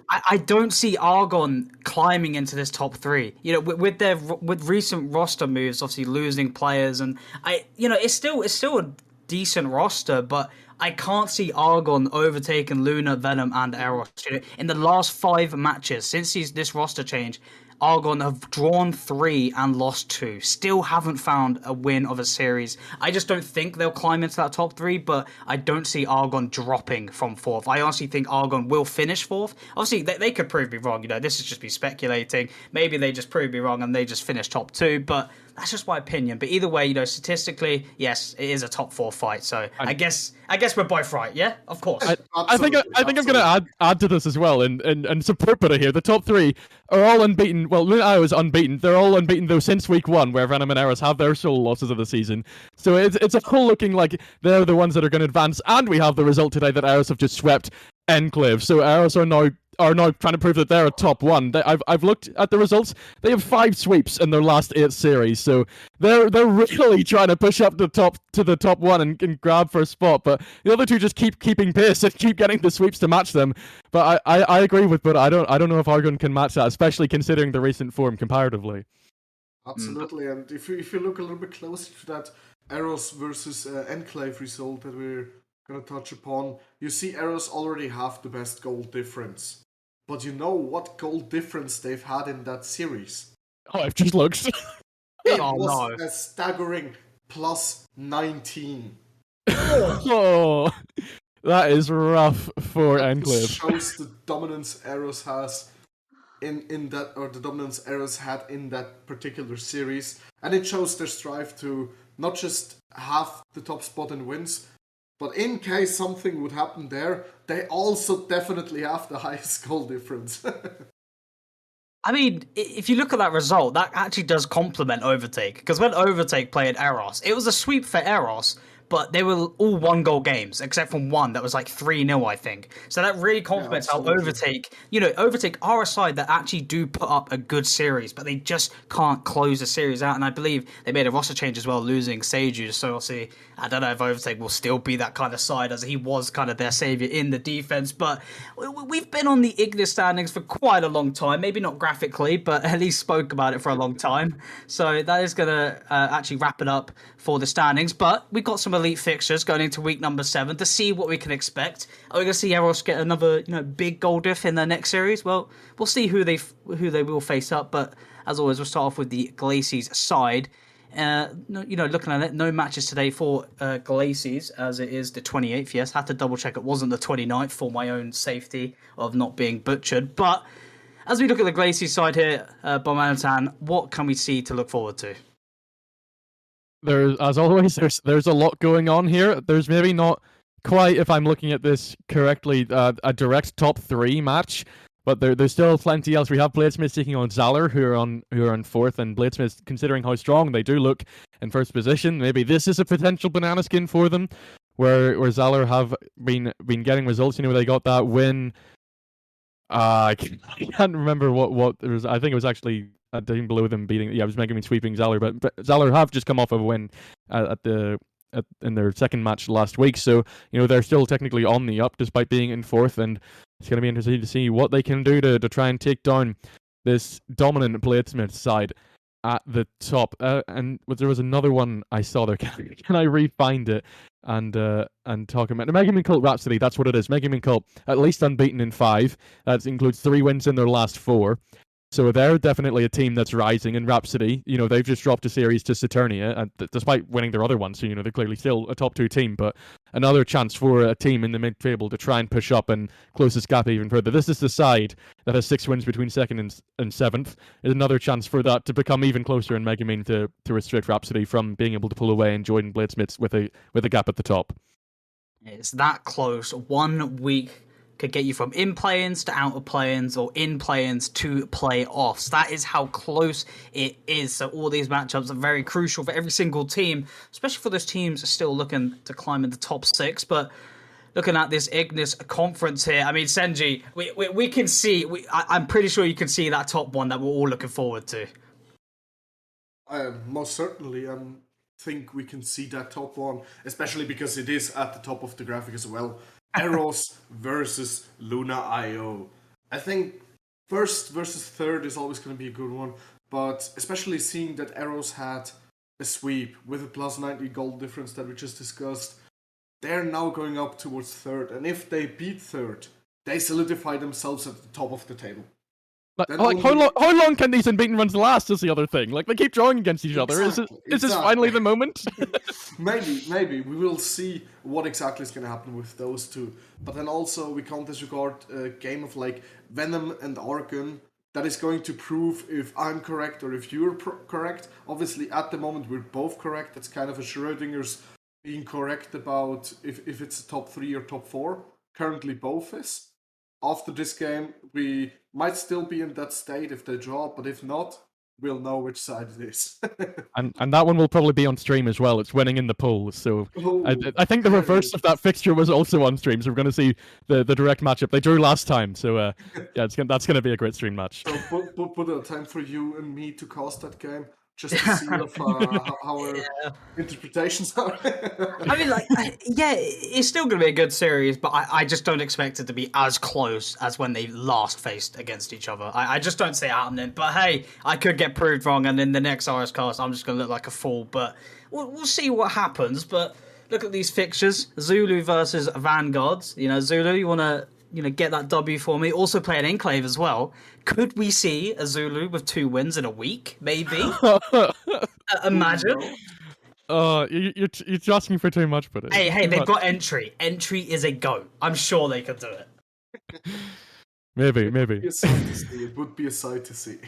I don't see Argon climbing into this top 3. With recent roster moves, obviously losing players, and it's still a decent roster, but I can't see Argon overtaking Luna, Venom, and Eros. In the last 5 matches since this roster change, Argon have drawn 3 and lost 2. Still haven't found a win of a series. I just don't think they'll climb into that top 3, but I don't see Argon dropping from 4th. I honestly think Argon will finish 4th. Obviously, they could prove me wrong. This is just me speculating. Maybe they just prove me wrong and they just finish top 2, but that's just my opinion. But either way, statistically, yes, it is a top 4 fight. So I guess we're both right. Yeah, of course. I think I'm going to add to this as well and support Buddha here. The top 3 are all unbeaten. Well, Luna is unbeaten. They're all unbeaten though since week 1, where Venom and Eros have their sole losses of the season. So it's all looking like they're the ones that are going to advance. And we have the result today that Eros have just swept Enclave. So Eros are now are now trying to prove that they're a top one. I've looked at the results. They have 5 sweeps in their last 8 series, so they're really trying to push up the top one and grab for a spot. But the other two just keeping pace and keep getting the sweeps to match them. But I agree with, but I don't know if Argon can match that, especially considering the recent form comparatively. Absolutely, and if you look a little bit closer to that Eros versus Enclave result that we're gonna touch upon, you see Eros already have the best goal difference. But you know what goal difference they've had in that series? Oh, I've just looked. It Oh, was no. a staggering plus 19. Oh, that is rough for That Enclave. shows the dominance Eros has in that, or the dominance Eros had in that particular series, and it shows their strive to not just have the top spot in wins, but in case something would happen there, they also definitely have the highest goal difference. I mean, if you look at that result, that actually does complement Overtake. Because when Overtake played Eros, it was a sweep for Eros, but they were all 1-goal games, except for one that was like 3-0, I think. So that really complements how absolutely. Overtake are a side that actually do put up a good series, but they just can't close the series out. And I believe they made a roster change as well, losing Sennji. So obviously, I don't know if Overtake will still be that kind of side, as he was kind of their savior in the defense. But we've been on the Ignis standings for quite a long time. Maybe not graphically, but at least spoke about it for a long time. So that is going to actually wrap it up for the standings. But we've got some elite fixtures going into week number 7 to see what we can expect. Are we going to see Eros get another big goal diff in their next series? Well, we'll see who they will face up. But as always, we'll start off with the Glacies side. Looking at it, no matches today for Glacies, as it is the 28th. Yes, had to double check it wasn't the 29th for my own safety of not being butchered. But as we look at the Glacies side here, Barmanitan, what can we see to look forward to? As always, there's a lot going on here. There's maybe not quite, if I'm looking at this correctly, a direct top 3 match, but there's still plenty else. We have Bladesmith taking on Zalor, who are on 4th, and Bladesmith, considering how strong they do look in 1st position, maybe this is a potential banana skin for them, where Zalor have been getting results. They got that win. I can't remember what it was. I think it was actually a team below them beating. Yeah, it was Megamin sweeping Zalor, but Zalor have just come off of a win in their second match last week. So they're still technically on the up despite being in 4th, and it's going to be interesting to see what they can do to try and take down this dominant Bladesmith side at the top. And there was another one I saw there. Can I re-find it and talk about the Megamin Cult Rhapsody? That's what it is. Megamin Cult, at least unbeaten in 5. That includes 3 wins in their last 4. So they're definitely a team that's rising. And Rhapsody, they've just dropped a series to Saturnia, and despite winning their other one, so they're clearly still a top 2 team. But another chance for a team in the mid-table to try and push up and close this gap even further. This is the side that has 6 wins between 2nd and 7th. Is another chance for that to become even closer, and Megamin to restrict Rhapsody from being able to pull away and join Bladesmiths with a gap at the top. It's that close. 1 week could get you from in play-ins to out of play-ins, or in play-ins to play-offs. That is how close it is. So all these matchups are very crucial for every single team, especially for those teams still looking to climb in the top 6. But looking at this Ignis conference here, I mean, Sennji, we can see, I'm pretty sure you can see that top one that we're all looking forward to. Most certainly, think we can see that top one, especially because it is at the top of the graphic as well. Eros versus Luna IO. I think 1st versus 3rd is always going to be a good one, but especially seeing that Eros had a sweep with a plus 90 goal difference that we just discussed, they're now going up towards 3rd, and if they beat 3rd, they solidify themselves at the top of the table. How long can these unbeaten runs last is the other thing. They keep drawing against each other. Is this finally the moment? Maybe. We will see what exactly is going to happen with those two. But then also, we can't disregard a game of Venom and Argon that is going to prove if I'm correct or if you're correct. Obviously, at the moment, we're both correct. It's kind of a Schrodinger's being correct about if it's a top 3 or top 4. Currently, both is. After this game, we might still be in that state if they draw, but if not, we'll know which side it is. And that one will probably be on stream as well. It's winning in the polls. So I think the reverse of that fixture was also on stream. So we're going to see the direct matchup. They drew last time. So yeah, that's going to be a great stream match. So put a time for you and me to cast that game, just to see if, how our interpretations are. I mean, it's still going to be a good series, but I just don't expect it to be as close as when they last faced against each other. I just don't see it happening. But hey, I could get proved wrong, and in the next RSCast, I'm just going to look like a fool. But we'll see what happens. But look at these fixtures: Zulu versus Vanguards. Zulu, you want to get that W for me. Also play an Enclave as well. Could we see a Zulu with 2 wins in a week? Maybe. Imagine. You're asking for too much, but hey, they've got entry. Entry is a go. I'm sure they could do it. Maybe. It would be a sight to see.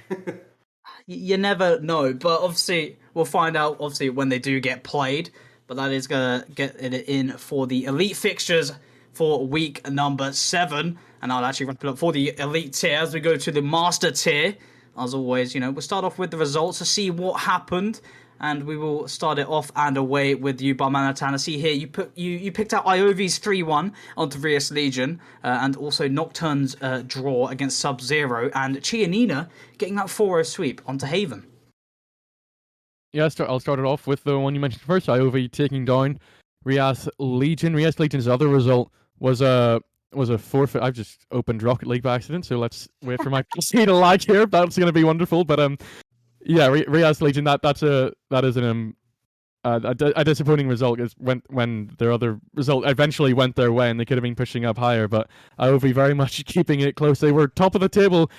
You never know, but obviously we'll find out. Obviously when they do get played, but that is gonna get it in for the elite fixtures for week number 7, and I'll actually wrap it up for the elite tier as we go to the master tier. As always, we'll start off with the results to see what happened, and we will start it off and away with you, Barmanitan. I see here you picked out Iovi's 3-1 onto RS Legion, and also Nocturne's draw against Sub-Zero, and Chianina getting that 4-0 sweep onto Haven. Yeah, I'll start it off with the one you mentioned first, Iovi taking down RS Legion. RS Legion's other result was a forfeit. I've just opened Rocket League by accident, so let's wait for my PC to lag here. That's going to be wonderful. But yeah, RS Legion. That is a disappointing result. Is when their other result eventually went their way, and they could have been pushing up higher. But IOV very much keeping it close. They were top of the table,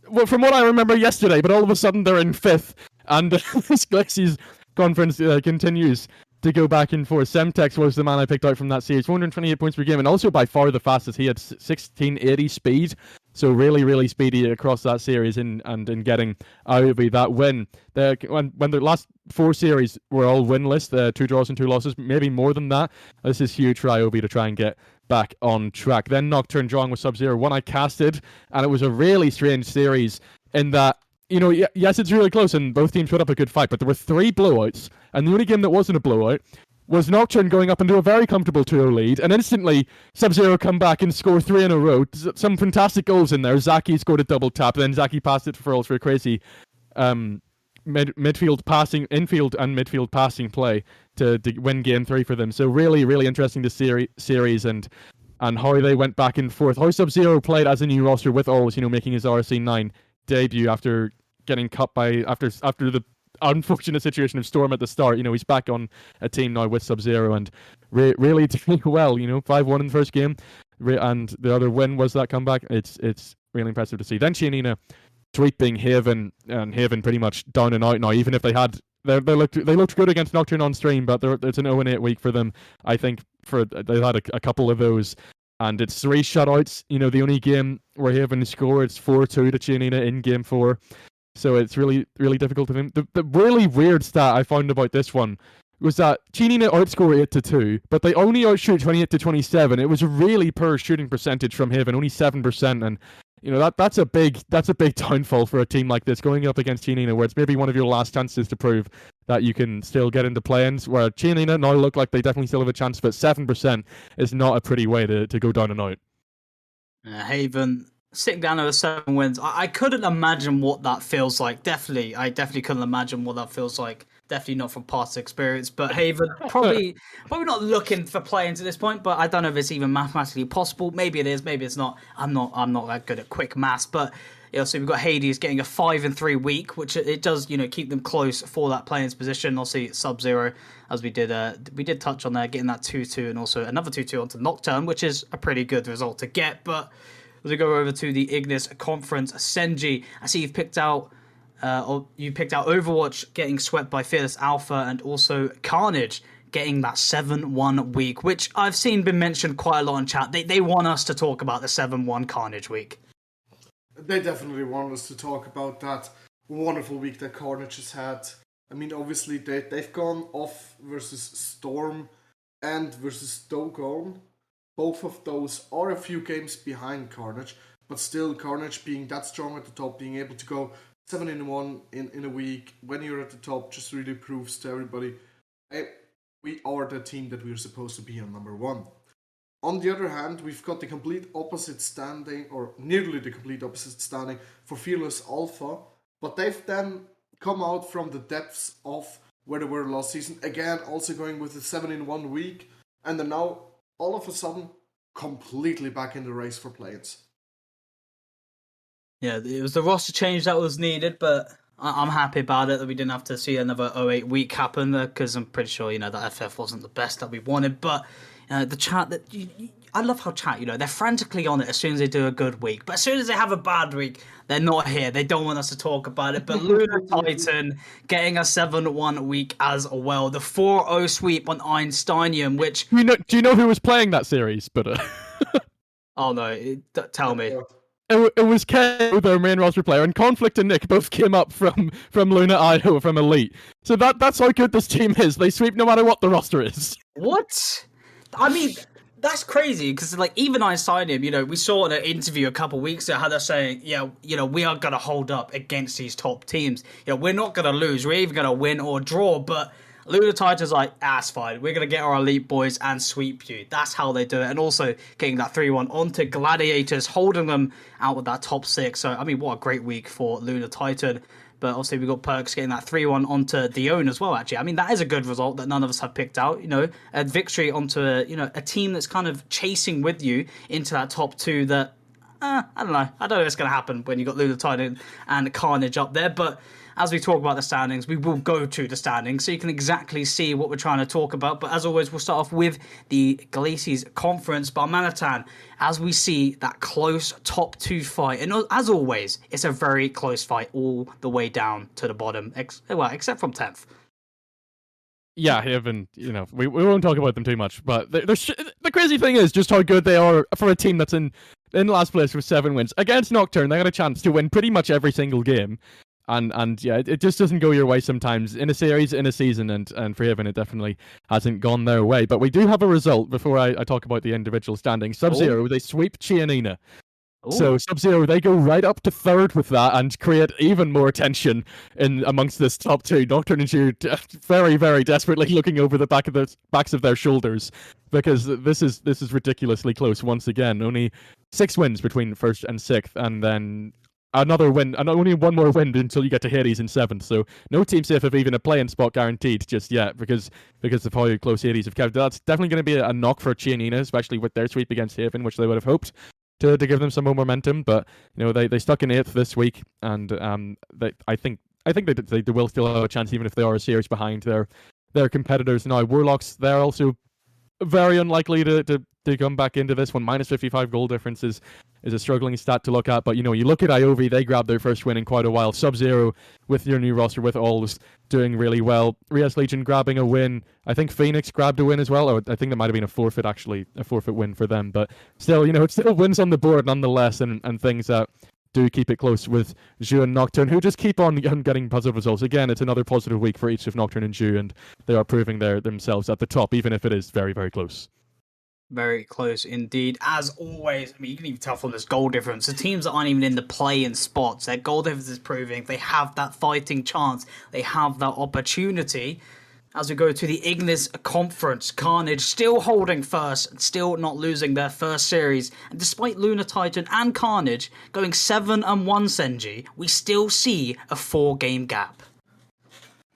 well, from what I remember yesterday. But all of a sudden they're in 5th, and this Galaxy's conference continues to go back and forth. Semtex was the man I picked out from that series, 428 points per game, and also by far the fastest. He had 1680 speed, so really, really speedy across that series and in getting IOV that win. When the last 4 series were all winless, 2 draws and 2 losses, maybe more than that, this is huge for IOV to try and get back on track. Then Nocturne drawing with Sub-Zero, one I casted, and it was a really strange series in that, yes, it's really close, and both teams put up a good fight, but there were 3 blowouts, and the only game that wasn't a blowout was Nocturne going up into a very comfortable 2-0 lead, and instantly Sub-Zero come back and score 3 in a row. Some fantastic goals in there. Zaki scored a double tap, then Zaki passed it for a crazy midfield passing, infield and midfield passing play to win game 3 for them. So really, really interesting to series and how they went back and forth. How Sub-Zero played as a new roster with Always, making his RSC9 debut after getting cut by after the unfortunate situation of Storm at the start. He's back on a team now with Sub-Zero and really doing well. 5-1 in the first game, and the other win was that comeback. It's really impressive to see. Then Chianina sweeping Haven, and Haven pretty much down and out now. Even if they looked good against Nocturne on stream, but it's an 0-8 week for them. I think they had a couple of those. And it's 3 shutouts. The only game where Haven scored, it's 4-2 to Chianina in game 4. So it's really, really difficult for them. The really weird stat I found about this one was that Chianina outscore 8-2, but they only outshoot 28-27. It was a really poor shooting percentage from Haven, only 7%. And that's a big downfall for a team like this going up against Chianina, where it's maybe one of your last chances to prove that you can still get into play-ins, where Chianina now look like they definitely still have a chance, but 7% is not a pretty way to go down and out. Haven sitting down over 7 wins. I couldn't imagine what that feels like. I definitely couldn't imagine what that feels like. Definitely not from past experience. But Haven probably not looking for play-ins at this point. But I don't know if it's even mathematically possible. Maybe it is. Maybe it's not. I'm not that good at quick maths. But so we've got Hades getting a 5-3 week, which it does keep them close for that play-ins position. Obviously Sub-Zero, as we did touch on there, getting that 2-2 and also another 2-2 onto Nocturne, which is a pretty good result to get. But as we go over to the Ignis Conference, Sennji, I see you've picked out Overwatch getting swept by Fearless Alpha, and also Carnage getting that 7-1 week, which I've seen been mentioned quite a lot in chat. They want us to talk about the 7-1 Carnage week. They definitely want us to talk about that wonderful week that Carnage has had. I mean, obviously they've gone off versus Storm and versus Dogon. Both of those are a few games behind Carnage, but still Carnage being that strong at the top, being able to go 7-1 in a week, when you're at the top, just really proves to everybody, hey, we are the team that we're supposed to be on number 1. On the other hand, we've got the complete opposite standing, or nearly the complete opposite standing, for Fearless Alpha, but they've then come out from the depths of where they were last season, again also going with a 7-1 week, and they're now all of a sudden completely back in the race for play-ins. Yeah, it was the roster change that was needed, but I'm happy about it that we didn't have to see another 08 week happen, because I'm pretty sure, that FF wasn't the best that we wanted. But the chat, I love how chat, they're frantically on it as soon as they do a good week. But as soon as they have a bad week, they're not here. They don't want us to talk about it. But Lunar Titan getting a 7-1 week as well. The 4-0 sweep on Einsteinium, which... Do you know who was playing that series? But Oh no, tell me. It was KO, their main roster player, and Conflict and Nick both came up from Luna IO, from Elite. So that's how good this team is. They sweep no matter what the roster is. What? I mean, that's crazy, because even Einsteinium, we saw in an interview a couple of weeks ago how they're saying, we are going to hold up against these top teams. We're not going to lose. We're even going to win or draw, but Lunar Titan's like, it's fine. We're going to get our elite boys and sweep you. That's how they do it. And also getting that 3-1 onto Gladiators, holding them out with that top 6. So, I mean, what a great week for Lunar Titan. But also we got Perks getting that 3-1 onto Dione as well, actually. I mean, that is a good result that none of us have picked out. A victory onto, a team that's kind of chasing with you into that top 2 that, I don't know. I don't know what's going to happen when you got Lunar Titan and Carnage up there. But as we talk about the standings, we will go to the standings so you can exactly see what we're trying to talk about. But as always, we'll start off with the Glacies Conference. Barmanitan, as we see that close top 2 fight. And as always, it's a very close fight all the way down to the bottom, except from 10th. Yeah, even, we won't talk about them too much. But the crazy thing is just how good they are for a team that's in last place with 7 wins. Against Nocturne, they had a chance to win pretty much every single game. And yeah, it just doesn't go your way sometimes in a series, in a season, and for Haven it definitely hasn't gone their way. But we do have a result before I talk about the individual standings. Sub-Zero, they sweep Chianina. So Sub-Zero, they go right up to 3rd with that and create even more tension in amongst this top 2. Nocturne and Jew very, very desperately looking over the backs of their shoulders, because this is ridiculously close once again. Only 6 wins between 1st and 6th, and then another win, and only one more win until you get to Hades in 7th. So no team safe of even a play-in spot guaranteed just yet, because of how close Hades have kept. That's definitely going to be a knock for Chianina, especially with their sweep against Haven, which they would have hoped to give them some more momentum. But they stuck in 8th this week, and I think they will still have a chance, even if they are a series behind their competitors. Now Warlocks, they're also very unlikely to come back into this one. Minus 55 goal difference is a struggling stat to look at, but you look at Iovi, they grabbed their first win in quite a while. Sub-Zero with your new roster with Alls doing really well. Rias Legion grabbing a win. I think Phoenix grabbed a win as well, or I think that might have been a forfeit win for them, but still, it still wins on the board nonetheless, and things that do keep it close with Zhu and Nocturne, who just keep on getting positive results. Again, it's another positive week for each of Nocturne and Zhu, and they are proving themselves at the top, even if it is very, very close. Very close indeed. As always, I mean, you can even tell from this goal difference, the teams that aren't even in the play-in spots, their goal difference is proving they have that fighting chance, they have that opportunity. As we go to the Ignis Conference, Carnage still holding first, still not losing their first series. And despite Lunar Titan and Carnage going 7-1, Sennji, we still see a 4-game gap.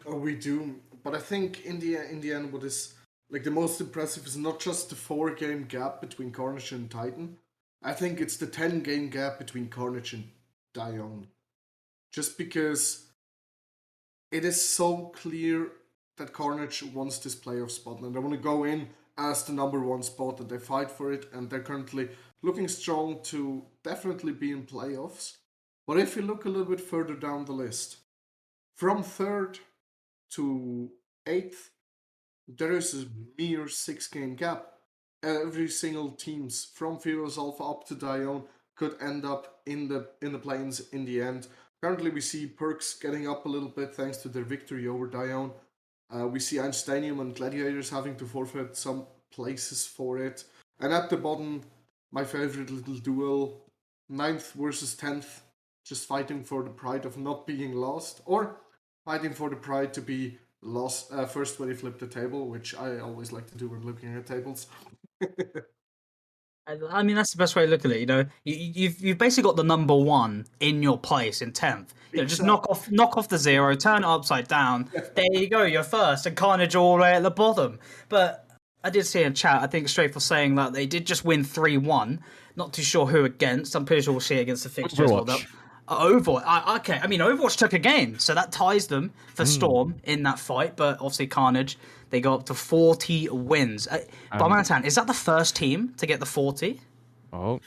Oh, we do. But I think in the end, what is the most impressive is not just the 4-game gap between Carnage and Titan. I think it's the 10-game gap between Carnage and Dione. Just because it is so clear that Carnage wants this playoff spot, and they want to go in as the number 1 spot, and they fight for it, and they're currently looking strong to definitely be in playoffs. But if you look a little bit further down the list, from 3rd to 8th, there is a mere 6-game gap. Every single teams from Fearless Alpha up to Dione could end up in the play-ins in the end. Currently we see Perks getting up a little bit thanks to their victory over Dione. We see Einsteinium and Gladiators having to forfeit some places for it. And at the bottom, my favorite little duel, 9th versus 10th. just fighting for the pride of not being lost, or fighting for the pride to be lost first when you flip the table, which I always like to do when looking at tables. I mean, that's the best way to look at it. You've basically got the number one in your place in 10th. Just knock off the zero, turn it upside down. There you go, you're first, and Carnage all the way at the bottom. But I did see in chat, I think Strafe was saying that they did just win 3-1. Not too sure who against. I'm pretty sure we'll see it against the fixtures. Overwatch. Overwatch. Okay, I mean, Overwatch took a game, so that ties them for Storm in that fight. But obviously, Carnage, they go up to 40 wins. Barmanitan, is that the first team to get the 40? Oh,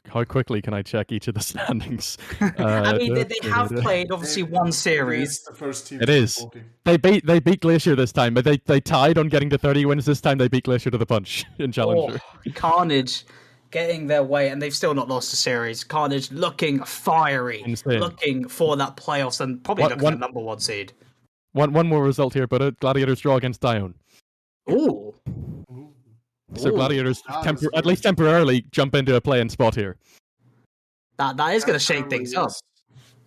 how quickly can I check each of the standings? I mean, they have played, obviously, one series. It's the first team. It is. 40. They beat Glacier this time, but they tied on getting to 30 wins this time. They beat Glacier to the punch in Challenger. Carnage getting their way, and they've still not lost a series. Carnage looking fiery, Insane. looking for that playoffs, and probably looking at number one seed. One more result here, but Gladiators draw against Dione. Ooh. So Gladiators at least temporarily jump into a play-in spot here. That is going to shake things up.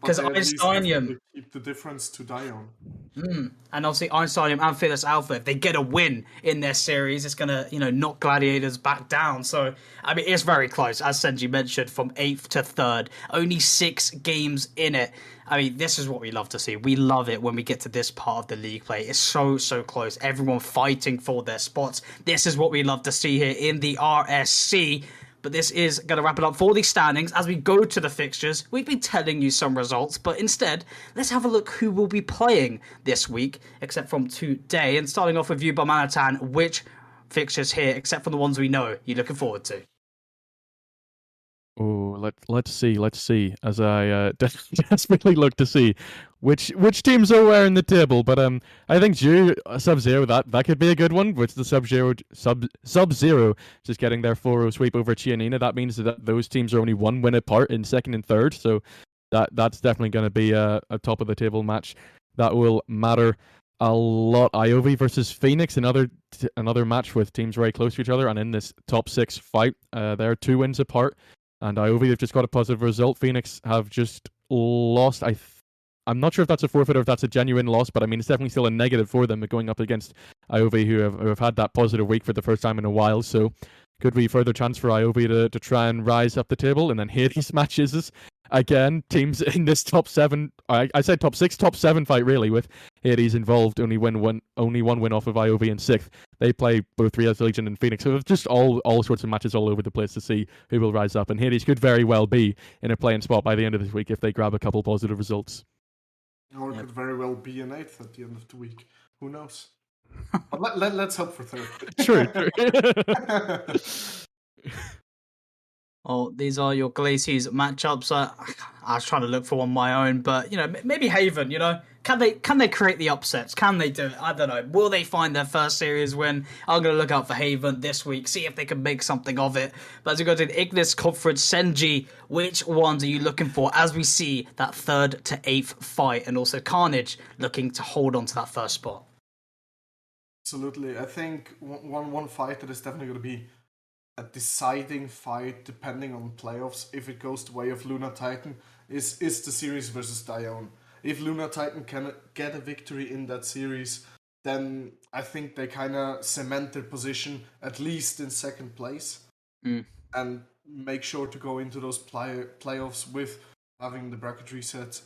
Because Einsteinium keep the difference to Dione. And obviously Einsteinium and Fearless Alpha, if they get a win in their series, it's gonna, knock Gladiators back down. So I mean, it's very close, as Sennji mentioned, from 8th to 3rd. Only 6 games in it. I mean, this is what we love to see. We love it when we get to this part of the league play. It's so close. Everyone fighting for their spots. This is what we love to see here in the RSC. But this is going to wrap it up for the standings. As we go to the fixtures, we've been telling you some results, but instead, let's have a look who will be playing this week, except from today. And starting off with you, Barmanitan, which fixtures here, except for the ones we know, you're looking forward to? Oh, let's see. As I desperately look to see which teams are where in the table, but I think Sub-Zero that could be a good one. With the Sub-Zero just getting their 4-0 sweep over Chianina, that means that those teams are only 1 win apart in 2nd and 3rd. So that's definitely going to be a top of the table match that will matter a lot. Iovi versus Phoenix, another match with teams very close to each other, and in this top 6 fight, they're 2 wins apart. And Iovi have just got a positive result. Phoenix have just lost. I'm not sure if that's a forfeit or if that's a genuine loss, but I mean, it's definitely still a negative for them going up against Iovi, who have had that positive week for the first time in a while. So could be further chance for Iovi to try and rise up the table. And then Hades matches again, teams in this top 7. I said top 6, top 7 fight really, with Hades involved. Only one win off of Iovi in 6th. They play both Rios Legion and Phoenix. So there's just all sorts of matches all over the place to see who will rise up. And Hades could very well be in a playing spot by the end of this week if they grab a couple positive results. Or it could very well be an 8th at the end of the week. Who knows? But let's hope for 3rd. True. Oh, these are your Glaciers matchups. I was trying to look for one of my own, but maybe Haven. Can they create the upsets? Can they do it? I don't know. Will they find their first series win? I'm gonna look out for Haven this week, see if they can make something of it. But as we go to the Ignis Conference, Sennji, which ones are you looking for as we see that 3rd to 8th fight, and also Carnage looking to hold on to that first spot? Absolutely, I think one fight that is definitely going to be a deciding fight, depending on playoffs, if it goes the way of Luna Titan, is the series versus Dione. If Luna Titan can get a victory in that series, then I think they kind of cement their position at least in 2nd place, and make sure to go into those playoffs with having the bracket reset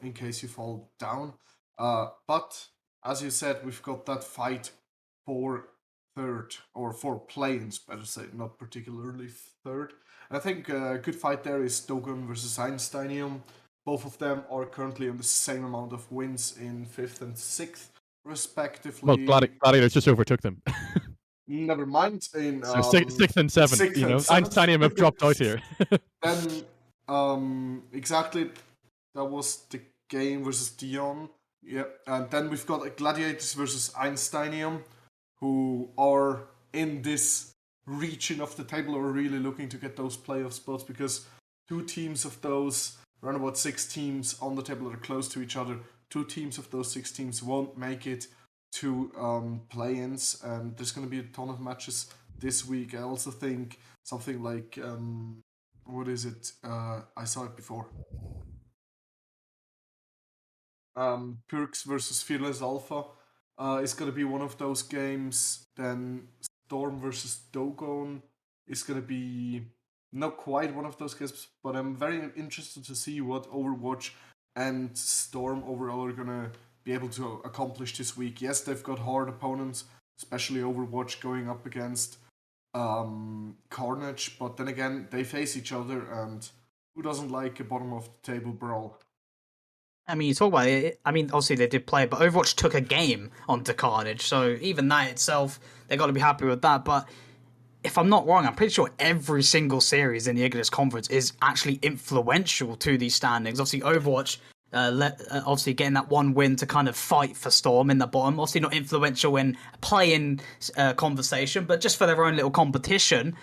in case you fall down. But as you said, we've got that fight for 3rd, or for play-ins, better say, not particularly 3rd. And I think a good fight there is Dogon versus Einsteinium. Both of them are currently on the same amount of wins in 5th and 6th, respectively. Well, Gladiators just overtook them. Never mind. In so 6th and 7th, Einsteinium have dropped out here. Then, exactly, that was the game versus Dion. Yeah, and then we've got Gladiators versus Einsteinium, who are in this region of the table, are really looking to get those playoff spots, because 2 teams of those, around about 6 teams on the table that are close to each other, 2 teams of those 6 teams won't make it to play-ins, and there's going to be a ton of matches this week. I also think something like, what is it? I saw it before. Pyrrhus versus Fearless Alpha is going to be one of those games. Then Storm versus Dogon is going to be not quite one of those games, but I'm very interested to see what Overwatch and Storm overall are going to be able to accomplish this week. Yes, they've got hard opponents, especially Overwatch going up against Carnage, but then again, they face each other, and who doesn't like a bottom of the table brawl? I mean, you talk about it. I mean, obviously they did play, but Overwatch took a game onto Carnage, so even that itself, they got to be happy with that. But if I'm not wrong, I'm pretty sure every single series in the Ignis Conference is actually influential to these standings. Obviously, Overwatch, obviously getting that one win to kind of fight for Storm in the bottom. Obviously, not influential in playing conversation, but just for their own little competition.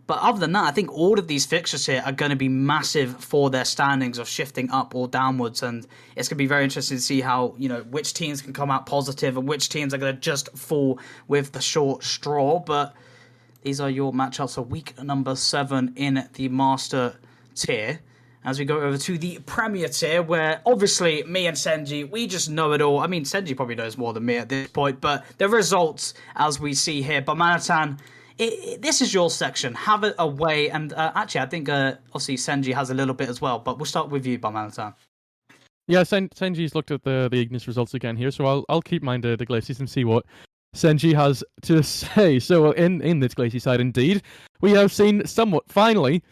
But other than that, I think all of these fixtures here are going to be massive for their standings of shifting up or downwards, and it's going to be very interesting to see how, which teams can come out positive and which teams are going to just fall with the short straw. But these are your matchups for week number 7 in the Master tier. As we go over to the Premier tier, where obviously me and Sennji, we just know it all. I mean, Sennji probably knows more than me at this point, but the results, as we see here, Barmanitan, this is your section. Have it away. And actually, I think obviously Sennji has a little bit as well, but we'll start with you, Barmanitan. Yeah, Sennji's looked at the Ignis results again here, so I'll keep mine to Glaciers and see what Sennji has to say. So in this Glacier side, indeed, we have seen somewhat finally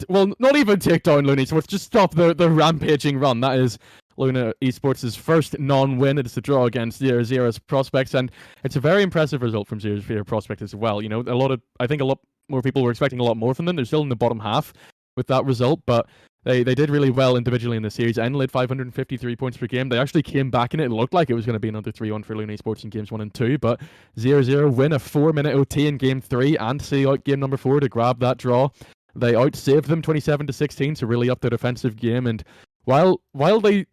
not even take down Luna Esports, just stop the rampaging run. That is Luna Esports' first non-win. It's a draw against 0-0's Prospects, and it's a very impressive result from 0-0 Prospect as well. I think a lot more people were expecting a lot more from them. They're still in the bottom half with that result, but they did really well individually in the series and led 553 points per game. They actually came back in it. It looked like it was going to be another 3-1 for Luna Esports in games 1 and 2, but 0-0 win a 4-minute OT in game 3 and see out game number 4 to grab that draw. They outsaved them 27-16 to really up their defensive game, and while they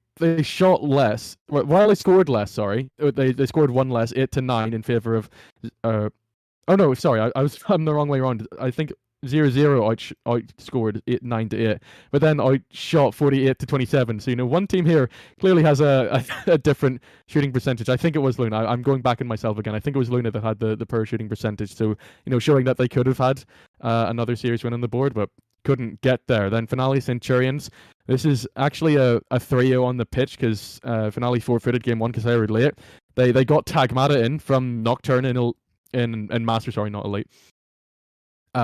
shot less, while they scored less, sorry, they scored one less, 8-9 in favor of oh no, sorry, I'm the wrong way around. I think 0-0 outscored 9-8, but then outshot 48-27. So one team here clearly has a different shooting percentage. I think it was Luna. I'm going back in myself again. I think it was Luna that had the per shooting percentage. So showing that they could have had another series win on the board, but couldn't get there. Then Finale Centurions. This is actually a 3-0 on the pitch because Finale forfeited game 1 because they were late. They got Tagmata in from Nocturne in Master, sorry, not Elite.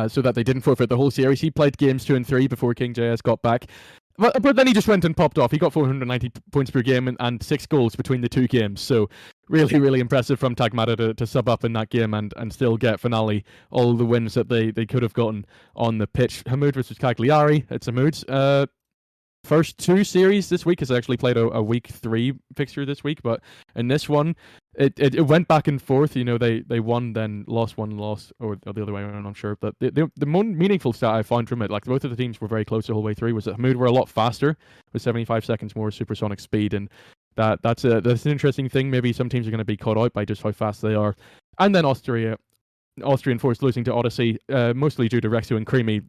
So that they didn't forfeit the whole series. He played games 2 and 3 before King JS got back. But then he just went and popped off. He got 490 points per game and 6 goals between the 2 games. So really, really impressive from Tagmata to sub up in that game and still get Finale all the wins that they could have gotten on the pitch. Hamoud versus Cagliari. It's Hamoud's first 2 series this week. Has actually played a week 3 fixture this week, but in this one, it went back and forth. They won, then lost, or the other way around, I'm not sure. But the more meaningful stat I found from it, like both of the teams were very close the whole way through, was that Hamoud were a lot faster with 75 seconds more supersonic speed, and that's an interesting thing. Maybe some teams are going to be caught out by just how fast they are. And then Austrian Force losing to Odyssey, mostly due to Rexo and Creamy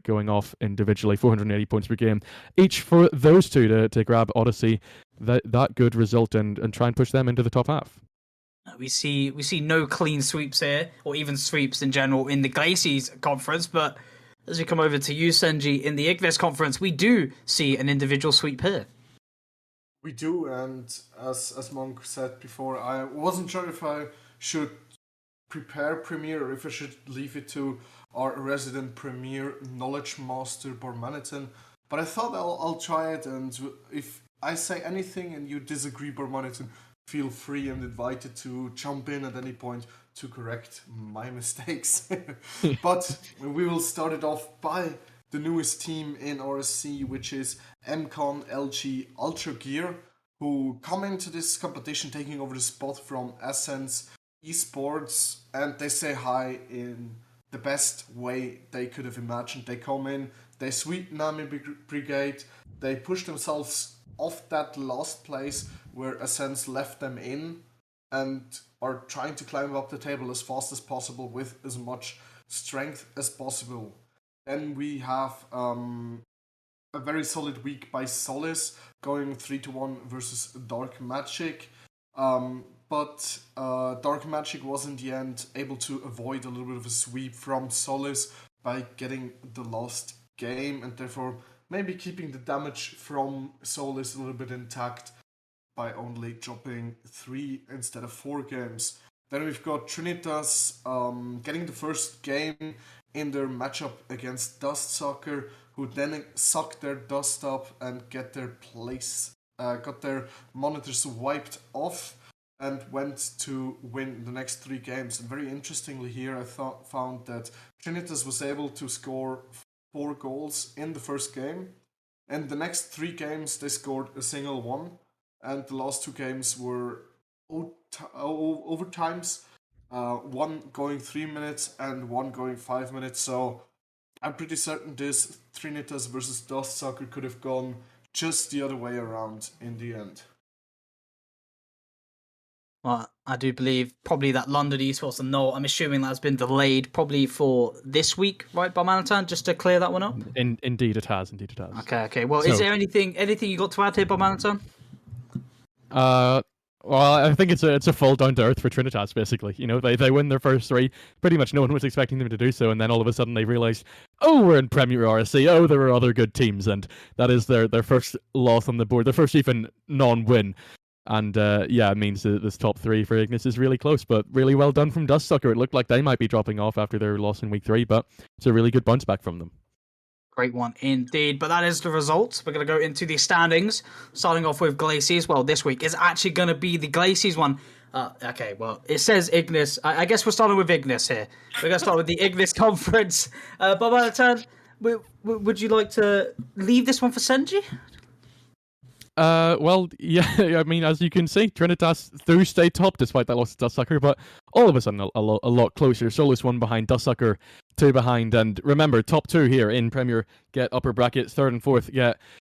going off individually, 480 points per game each for those two to grab Odyssey that good result and try and push them into the top half. We see no clean sweeps here, or even sweeps in general in the Glaciers conference, but as we come over to you, Sennji, in the Ignis conference, we do see an individual sweep here. We do, and as Monk said before, I wasn't sure if I should prepare Premier or if I should leave it to our resident Premier Knowledge Master Barmanitan, but I thought I'll try it, and if I say anything and you disagree, Barmanitan, feel free and invited to jump in at any point to correct my mistakes. But we will start it off by the newest team in RSC, which is MCon LG Ultra Gear, who come into this competition taking over the spot from Essence Esports, and they say hi in the best way they could have imagined. They come in, they sweep Nami Brigade, they push themselves off that last place where Essence left them in, and are trying to climb up the table as fast as possible with as much strength as possible. Then we have a very solid week by Solis, going 3-1 versus Dark Magic. But Dark Magic was in the end able to avoid a little bit of a sweep from Solis by getting the last game, and therefore maybe keeping the damage from Solis a little bit intact by only dropping 3 instead of 4 games. Then we've got Trinitas getting the first game in their matchup against Dust Soccer, who then sucked their dust up and got their monitors wiped off and went to win the next 3 games. And very interestingly here, I found that Trinitas was able to score 4 goals in the first game. And the next 3 games, they scored a single one. And the last 2 games were overtimes. One going 3 minutes and one going 5 minutes. So I'm pretty certain this Trinitas versus Dust Soccer could have gone just the other way around in the end. Well, I do believe probably that London Esports and no, I'm assuming that's been delayed probably for this week, right, Barmanitan, just to clear that one up? Indeed it has. Okay. Well, is there anything you got to add here, Barmanitan? Well, I think it's a fall down to earth for Trinitas, basically. You know, they win their first 3. Pretty much no one was expecting them to do so, and then all of a sudden they realised, oh, we're in Premier RSC. Oh, there are other good teams, and that is their first loss on the board, their first even non-win. And it means that this top 3 for Ignis is really close, but really well done from Dust Sucker. It looked like they might be dropping off after their loss in week 3, but it's a really good bounce back from them. Great one indeed. But that is the results. We're going to go into the standings, starting off with Glaciers. Well, this week is actually going to be the Glaciers one. Okay, well, it says Ignis. I guess we're starting with Ignis here. We're going to start with the Ignis conference. But by the time, would you like to leave this one for Sennji? Well, yeah, I mean, as you can see, Trinitas do stay top despite that loss to Dust Sucker, but all of a sudden a lot closer. Solis 1 behind, Dust Sucker 2 behind, and remember, top 2 here in Premier get upper brackets, 3rd and 4th get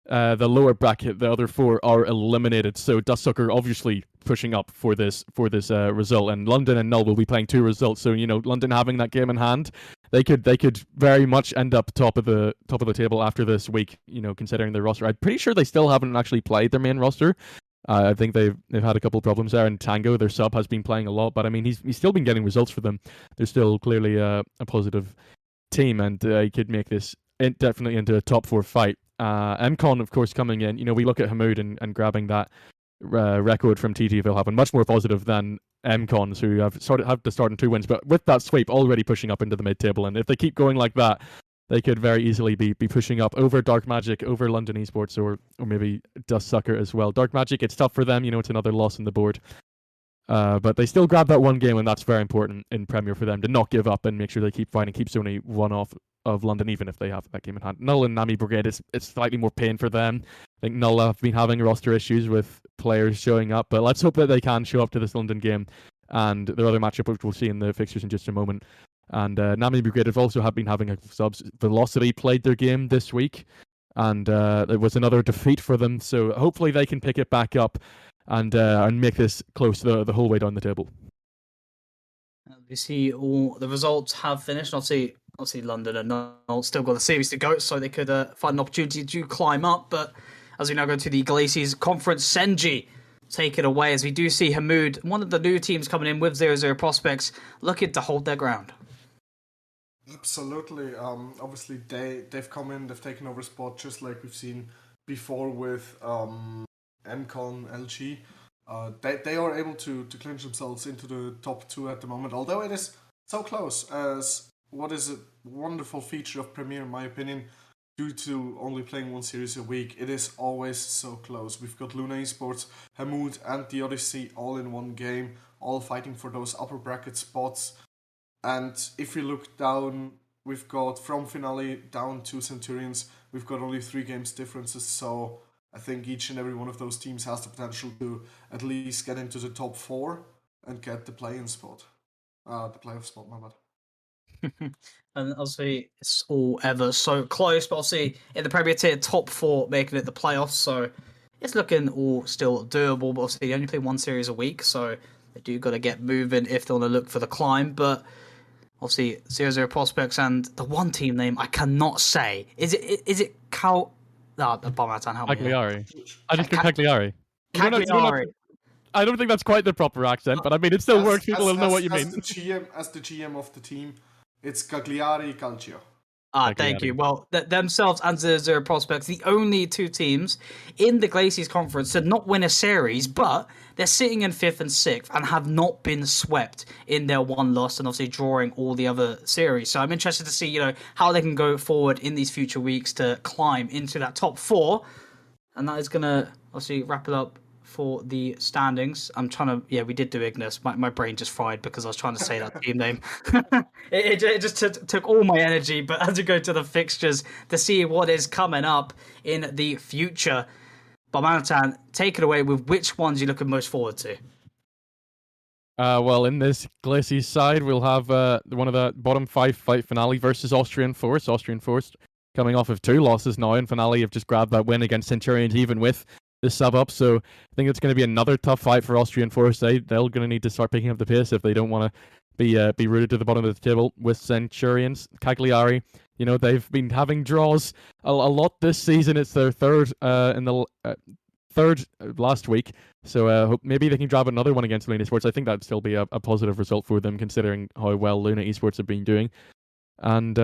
the lower bracket. The other 4 are eliminated, so Dust Sucker obviously pushing up for this result, and London and Null will be playing 2 results, so, you know, London having that game in hand, they could very much end up top of the table after this week, you know, considering their roster. I'm pretty sure they still haven't actually played their main roster. I think they've had a couple of problems there, and Tango, their sub, has been playing a lot, but I mean, he's still been getting results for them. They're still clearly a positive team, and he could make this definitely into a top 4 fight. MCon, of course, coming in. You know, we look at Hamoud and grabbing that record from TTVille having much more positive than MCons, who have to start in 2 wins, but with that sweep already pushing up into the mid-table, and if they keep going like that, they could very easily be pushing up over Dark Magic, over London Esports, or maybe Dust Sucker as well. Dark Magic, it's tough for them, you know, it's another loss on the board. But they still grab that 1 game, and that's very important in Premier for them to not give up and make sure they keep fighting, keeps only 1 off of London, even if they have that game in hand. Null and Nami Brigade, it's slightly more pain for them. I think Null have been having roster issues with players showing up, but let's hope that they can show up to this London game and their other matchup, which we'll see in the fixtures in just a moment. And Nami Brigade have also been having a subs. Velocity played their game this week, and it was another defeat for them, so hopefully they can pick it back up and make this close the whole way down the table. We see all the results have finished. Obviously London and Null still got the series to go, so they could find an opportunity to climb up. But as we now go to the Glaciers Conference, Sennji take it away, as we do see Hamoud, one of the new teams coming in with 0-0 prospects, looking to hold their ground. Absolutely. Obviously, they've come in, they've taken over spot, just like we've seen before with MCon, LG. They are able to clinch themselves into the top 2 at the moment, although it is so close, as what is a wonderful feature of Premier, in my opinion, due to only playing 1 series a week. It is always so close. We've got Luna Esports, Hamoud, and the Odyssey all in 1 game, all fighting for those upper bracket spots. And if we look down, we've got from Finale down to Centurions, we've got only 3 games differences, so I think each and every one of those teams has the potential to at least get into the top 4 and get the play-in spot. The playoff spot, my bad. And obviously, it's all ever so close, but obviously in the Premier Tier, top 4 making it the playoffs, so it's looking all still doable, but obviously they only play 1 series a week, so they do got to get moving if they want to look for the climb. But obviously 0-0 prospects, and the one team name I cannot say, is it Barmanitan, help me. Cagliari. I just go Cagliari. Cagliari. I don't think that's quite the proper accent, but I mean, it still works. People will know what you mean. As the GM of the team, it's Cagliari Calcio. Thank you. Well, themselves and 0-0 Prospects, the only two teams in the Glaciers Conference to not win a series, but they're sitting in 5th and 6th and have not been swept in their one loss and obviously drawing all the other series. So I'm interested to see, how they can go forward in these future weeks to climb into that top 4. And that is going to obviously wrap it up for the standings. I'm trying to... Yeah, we did do Ignis. My brain just fried because I was trying to say that team name. it just took all my energy. But as we go to the fixtures to see what is coming up in the future, Barmanitan, take it away with which ones you're looking most forward to. Well, in this Glaciers side, we'll have one of the bottom 5 fight finale versus Austrian Force. Austrian Force coming off of 2 losses now in finale have just grabbed that win against Centurions, even with the sub up. So I think it's going to be another tough fight for Austrian Force. They're going to need to start picking up the pace if they don't want to be rooted to the bottom of the table with Centurions. Cagliari, they've been having draws a lot this season. It's their third third last week. So maybe they can grab another one against Luna Esports. I think that'd still be a positive result for them, considering how well Luna Esports have been doing. And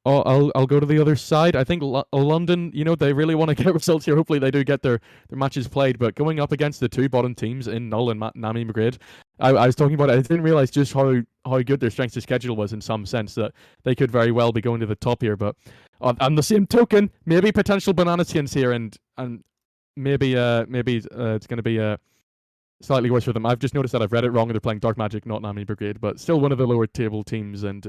I'll go to the other side. I think London, they really want to get results here. Hopefully they do get their matches played. But going up against the 2 bottom teams in Null and Nami Madrid, I was talking about it. I didn't realize just how good their strength of schedule was in some sense, that they could very well be going to the top here. But on the same token, maybe potential Bananatians here, and maybe it's going to be slightly worse for them. I've just noticed that I've read it wrong and they're playing Dark Magic, not Nami Brigade, but still one of the lower table teams. And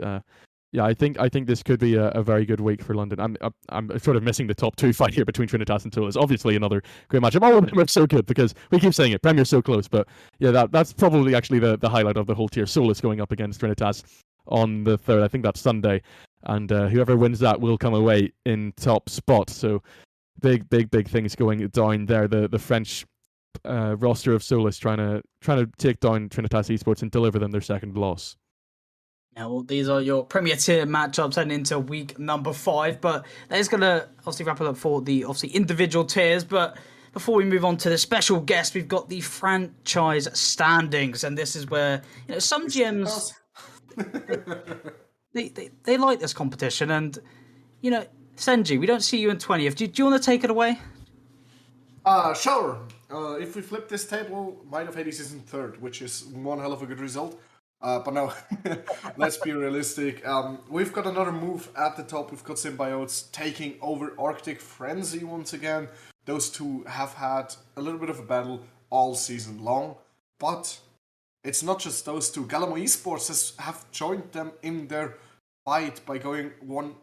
yeah, I think this could be a very good week for London. I'm sort of missing the top 2 fight here between Trinitas and Toulouse. Obviously, another great matchup. All of them are so good because we keep saying it. Premier's so close, but yeah, that's probably actually the highlight of the whole tier. Solus going up against Trinitas on the 3rd. I think that's Sunday, and whoever wins that will come away in top spot. So big things going down there. The French roster of Solus trying to take down Trinitas Esports and deliver them their 2nd loss. Now, well, these are your Premier Tier matchups heading into week number 5, but that is going to obviously wrap it up for the individual tiers. But before we move on to the special guest, we've got the franchise standings, and this is where some GMs they like this competition, and Sennji, we don't see you in 20th. Do you want to take it away? Sure. If we flip this table, Might of Hades is in 3rd, which is one hell of a good result. But no, let's be realistic. We've got another move at the top. We've got Symbiotes taking over Arctic Frenzy once again. Those two have had a little bit of a battle all season long. But it's not just those two. Galamo Esports have joined them in their fight by going one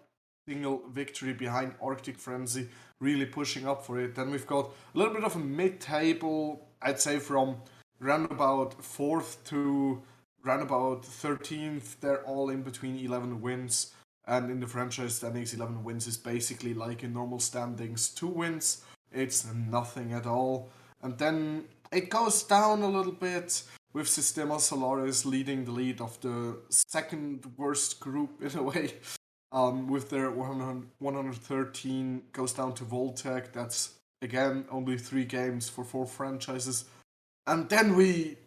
single victory behind Arctic Frenzy, really pushing up for it. Then we've got a little bit of a mid-table, I'd say from roundabout 4th to roundabout 13th. They're all in between 11 wins, and in the franchise standings, 11 wins is basically like in normal standings 2 wins. It's nothing at all. And then it goes down a little bit with Sistema Solaris leading the lead of the 2nd worst group in a way. With their 113, goes down to Voltec. That's again only 3 games for 4 franchises. And then we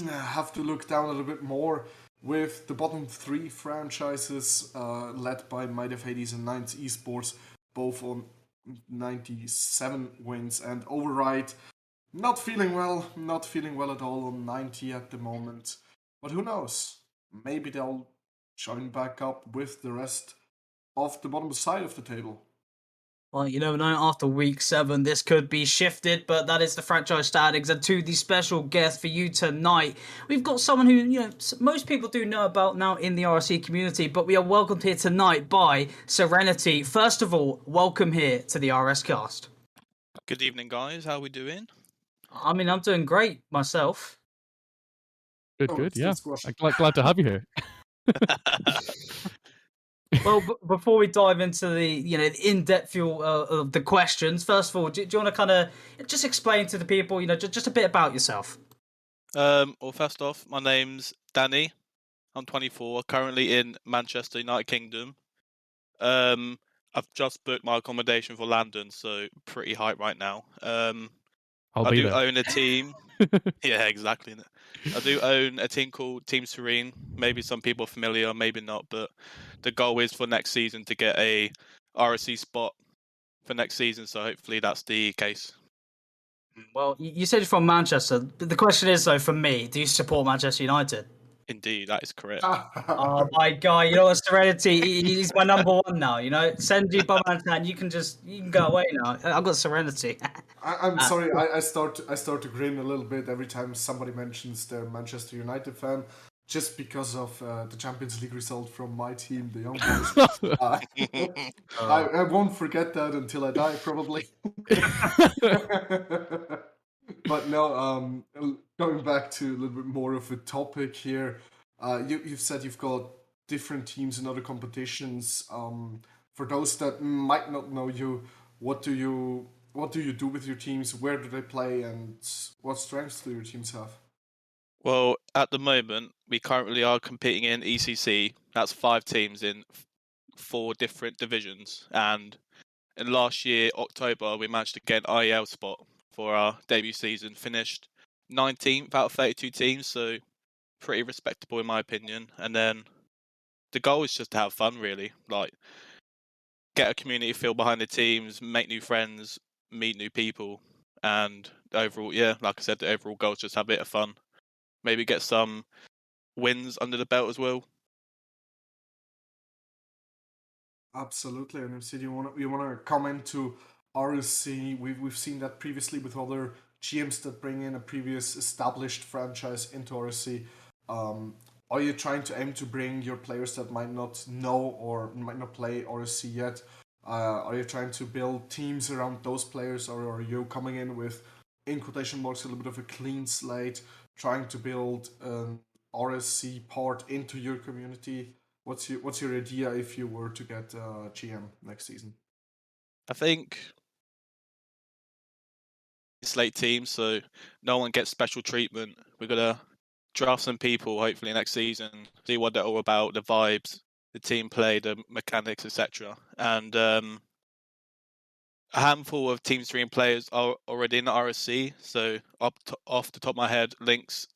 have to look down a little bit more with the bottom 3 franchises led by Might of Hades and Nines Esports, both on 97 wins, and Override not feeling well at all on 90 at the moment. But who knows? Maybe they'll join back up with the rest of the bottom side of the table. Well, you never know. After week 7, this could be shifted, but that is the franchise standings. And to the special guest for you tonight, we've got someone who most people do know about now in the RSC community, but we are welcomed here tonight by Serenity. First of all, welcome here to the RSCast. Good evening, guys. How are we doing? I mean, I'm doing great myself. Good. Yeah, I'm glad to have you here. Well, before we dive into the in-depth fuel of the questions, first of all, do you want to kind of just explain to the people, just a bit about yourself? Well, first off, my name's Danny. I'm 24, currently in Manchester, United Kingdom. I've just booked my accommodation for London, so pretty hype right now. I'll I be do there. own a team. Yeah, exactly. I do own a team called Team Serene. Maybe some people are familiar, maybe not, but the goal is for next season to get a RSC spot for next season, so hopefully that's the case. Well, you said you're from Manchester. The question is, though, for me, do you support Manchester United? Indeed, that is correct. Oh my god! You know what, Serenity? He's my number one now. You know, Sennji, Barmanitan. You can go away now. I've got Serenity. I'm sorry, I start to grin a little bit every time somebody mentions their Manchester United fan, just because of the Champions League result from my team, the Young Boys. I won't forget that until I die, probably. But no, going back to a little bit more of a topic here, you've said you've got different teams in other competitions. For those that might not know you, what do you do with your teams? Where do they play, and what strengths do your teams have? Well, at the moment, we currently are competing in ECC. That's 5 teams in 4 different divisions. And in last year, October, we managed to get an IEL spot for our debut season. Finished 19th out of 32 teams, so pretty respectable in my opinion. And then the goal is just to have fun, really. Like, get a community feel behind the teams, make new friends, meet new people. And overall, yeah, like I said, the overall goal is just have a bit of fun. Maybe get some wins under the belt as well. Absolutely, and you wanna comment to RSC? We've seen that previously with other GMs that bring in a previous established franchise into RSC. Are you trying to aim to bring your players that might not know or might not play RSC yet? Are you trying to build teams around those players, or are you coming in with, in quotation marks, a little bit of a clean slate, trying to build an RSC part into your community? What's your idea if you were to get GM next season? I think it's late team, so no one gets special treatment. We're gonna draft some people hopefully next season, see what they're all about, the vibes, the team play, the mechanics, etc. And a handful of Team Stream players are already in the RSC. So off the top of my head, Lynx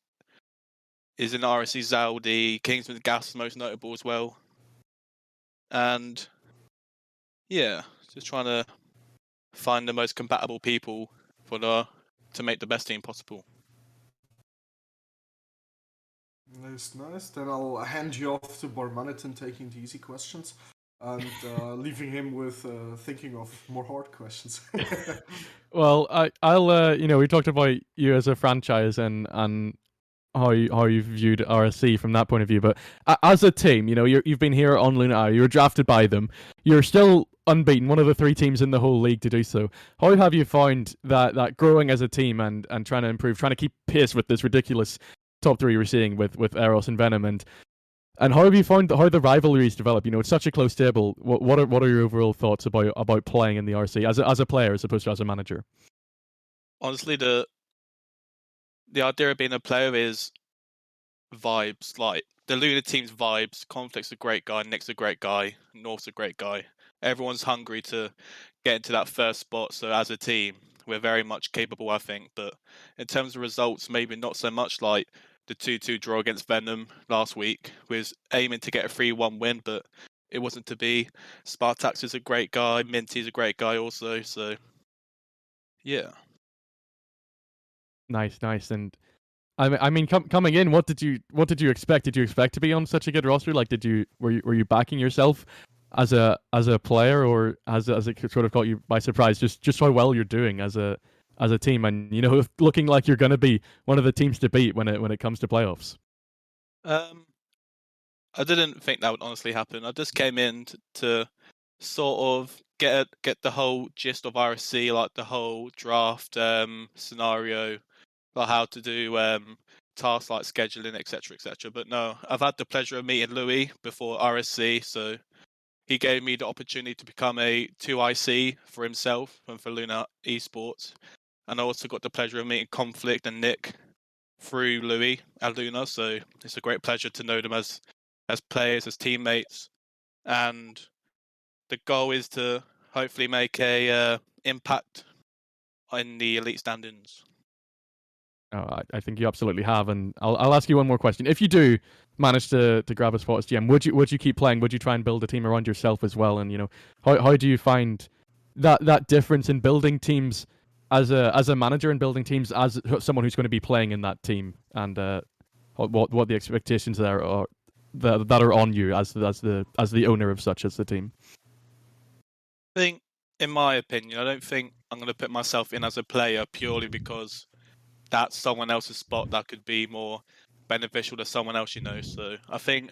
is in the RSC. Zaldi, Kingsman Gas is most notable as well. And yeah, just trying to find the most compatible people to make the best team possible. Nice. Then I'll hand you off to Barmanitan taking the easy questions and leaving him with thinking of more hard questions. Well, I'll we talked about you as a franchise and how you viewed RSC from that point of view, but as a team, you've been here on Luna. You were drafted by them. You're still unbeaten, one of the 3 teams in the whole league to do so. How have you found that growing as a team and trying to improve, trying to keep pace with this ridiculous top 3 we're seeing with Eros and Venom, and how have you found how the rivalries develop? It's such a close table. What are your overall thoughts about playing in the RC as a player as opposed to as a manager? Honestly, the idea of being a player is vibes. Like the Luna team's vibes. Conflict's a great guy. Nick's a great guy. North's a great guy. Everyone's hungry to get into that first spot. So as a team, we're very much capable, I think. But in terms of results, maybe not so much. Like the 2-2 draw against Venom last week, we was aiming to get a 3-1 win, but it wasn't to be. Spartax is a great guy. Minty's a great guy also. So yeah. Nice. And I mean, coming in, what did you expect? Did you expect to be on such a good roster? Like, were you backing yourself as a player, or as it sort of caught you by surprise? Just how well you're doing as a team, and looking like you're going to be one of the teams to beat when it comes to playoffs. I didn't think that would honestly happen. I just came in to sort of get the whole gist of RSC, like the whole draft scenario, like how to do tasks like scheduling, etc. But no, I've had the pleasure of meeting Louis before RSC, so he gave me the opportunity to become a 2IC for himself and for Luna Esports. And I also got the pleasure of meeting Conflict and Nick through Louis at Luna, so it's a great pleasure to know them as players, as teammates. And the goal is to hopefully make a impact in the elite standings. Oh, I think you absolutely have, and I'll ask you one more question. If you do manage to grab a spot as GM, would you keep playing? Would you try and build a team around yourself as well? And how do you find that difference in building teams as a manager and building teams as someone who's going to be playing in that team, and what the expectations there are that are on you as the owner of such as the team? I think, in my opinion, I don't think I'm going to put myself in as a player purely because that's someone else's spot that could be more beneficial to someone else, So I think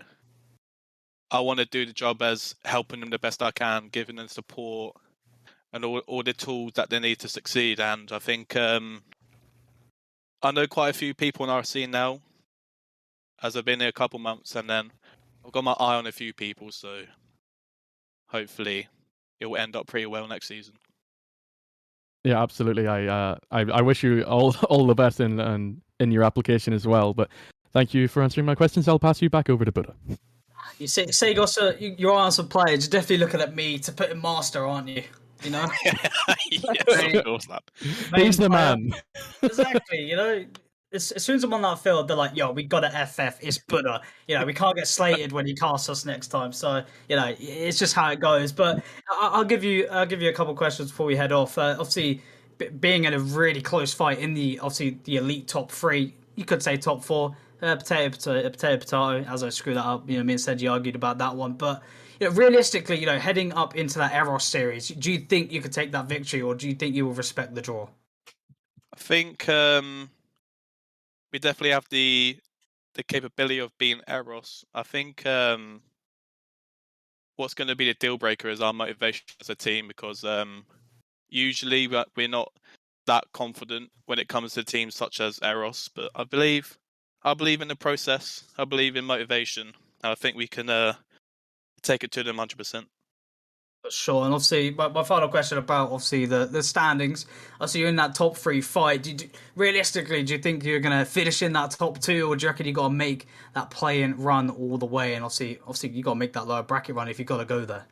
I want to do the job as helping them the best I can, giving them support and all the tools that they need to succeed. And I think I know quite a few people in RSC now, as I've been here a couple months, and then I've got my eye on a few people, so hopefully it will end up pretty well next season. Yeah, absolutely. I wish you all the best in your application as well. But thank you for answering my questions. I'll pass you back over to Buddha. You say you're on some players. You're definitely looking at me to put in master, aren't you? Yes, of course not. He's the man. Exactly. As soon as I'm on that field, they're like, "Yo, we got to FF. It's Buddha. We can't get slated when he casts us next time." So it's just how it goes. But I'll give you a couple of questions before we head off. Obviously, being in a really close fight in the elite top 3, you could say top 4. Potato. As I screw that up, me and Sennji argued about that one. But realistically, heading up into that Eros series, do you think you could take that victory, or do you think you will respect the draw? I think we definitely have the capability of being Eros. I think what's going to be the deal breaker is our motivation as a team, because usually we're not that confident when it comes to teams such as Eros. But I believe in the process. I believe in motivation. And I think we can take it to them 100%. Sure, and obviously, my final question about the standings. Obviously, you're in that top 3 fight. Realistically, do you think you're going to finish in that top 2, or do you reckon you got to make that play-in run all the way? And obviously, you got to make that lower bracket run if you got to go there.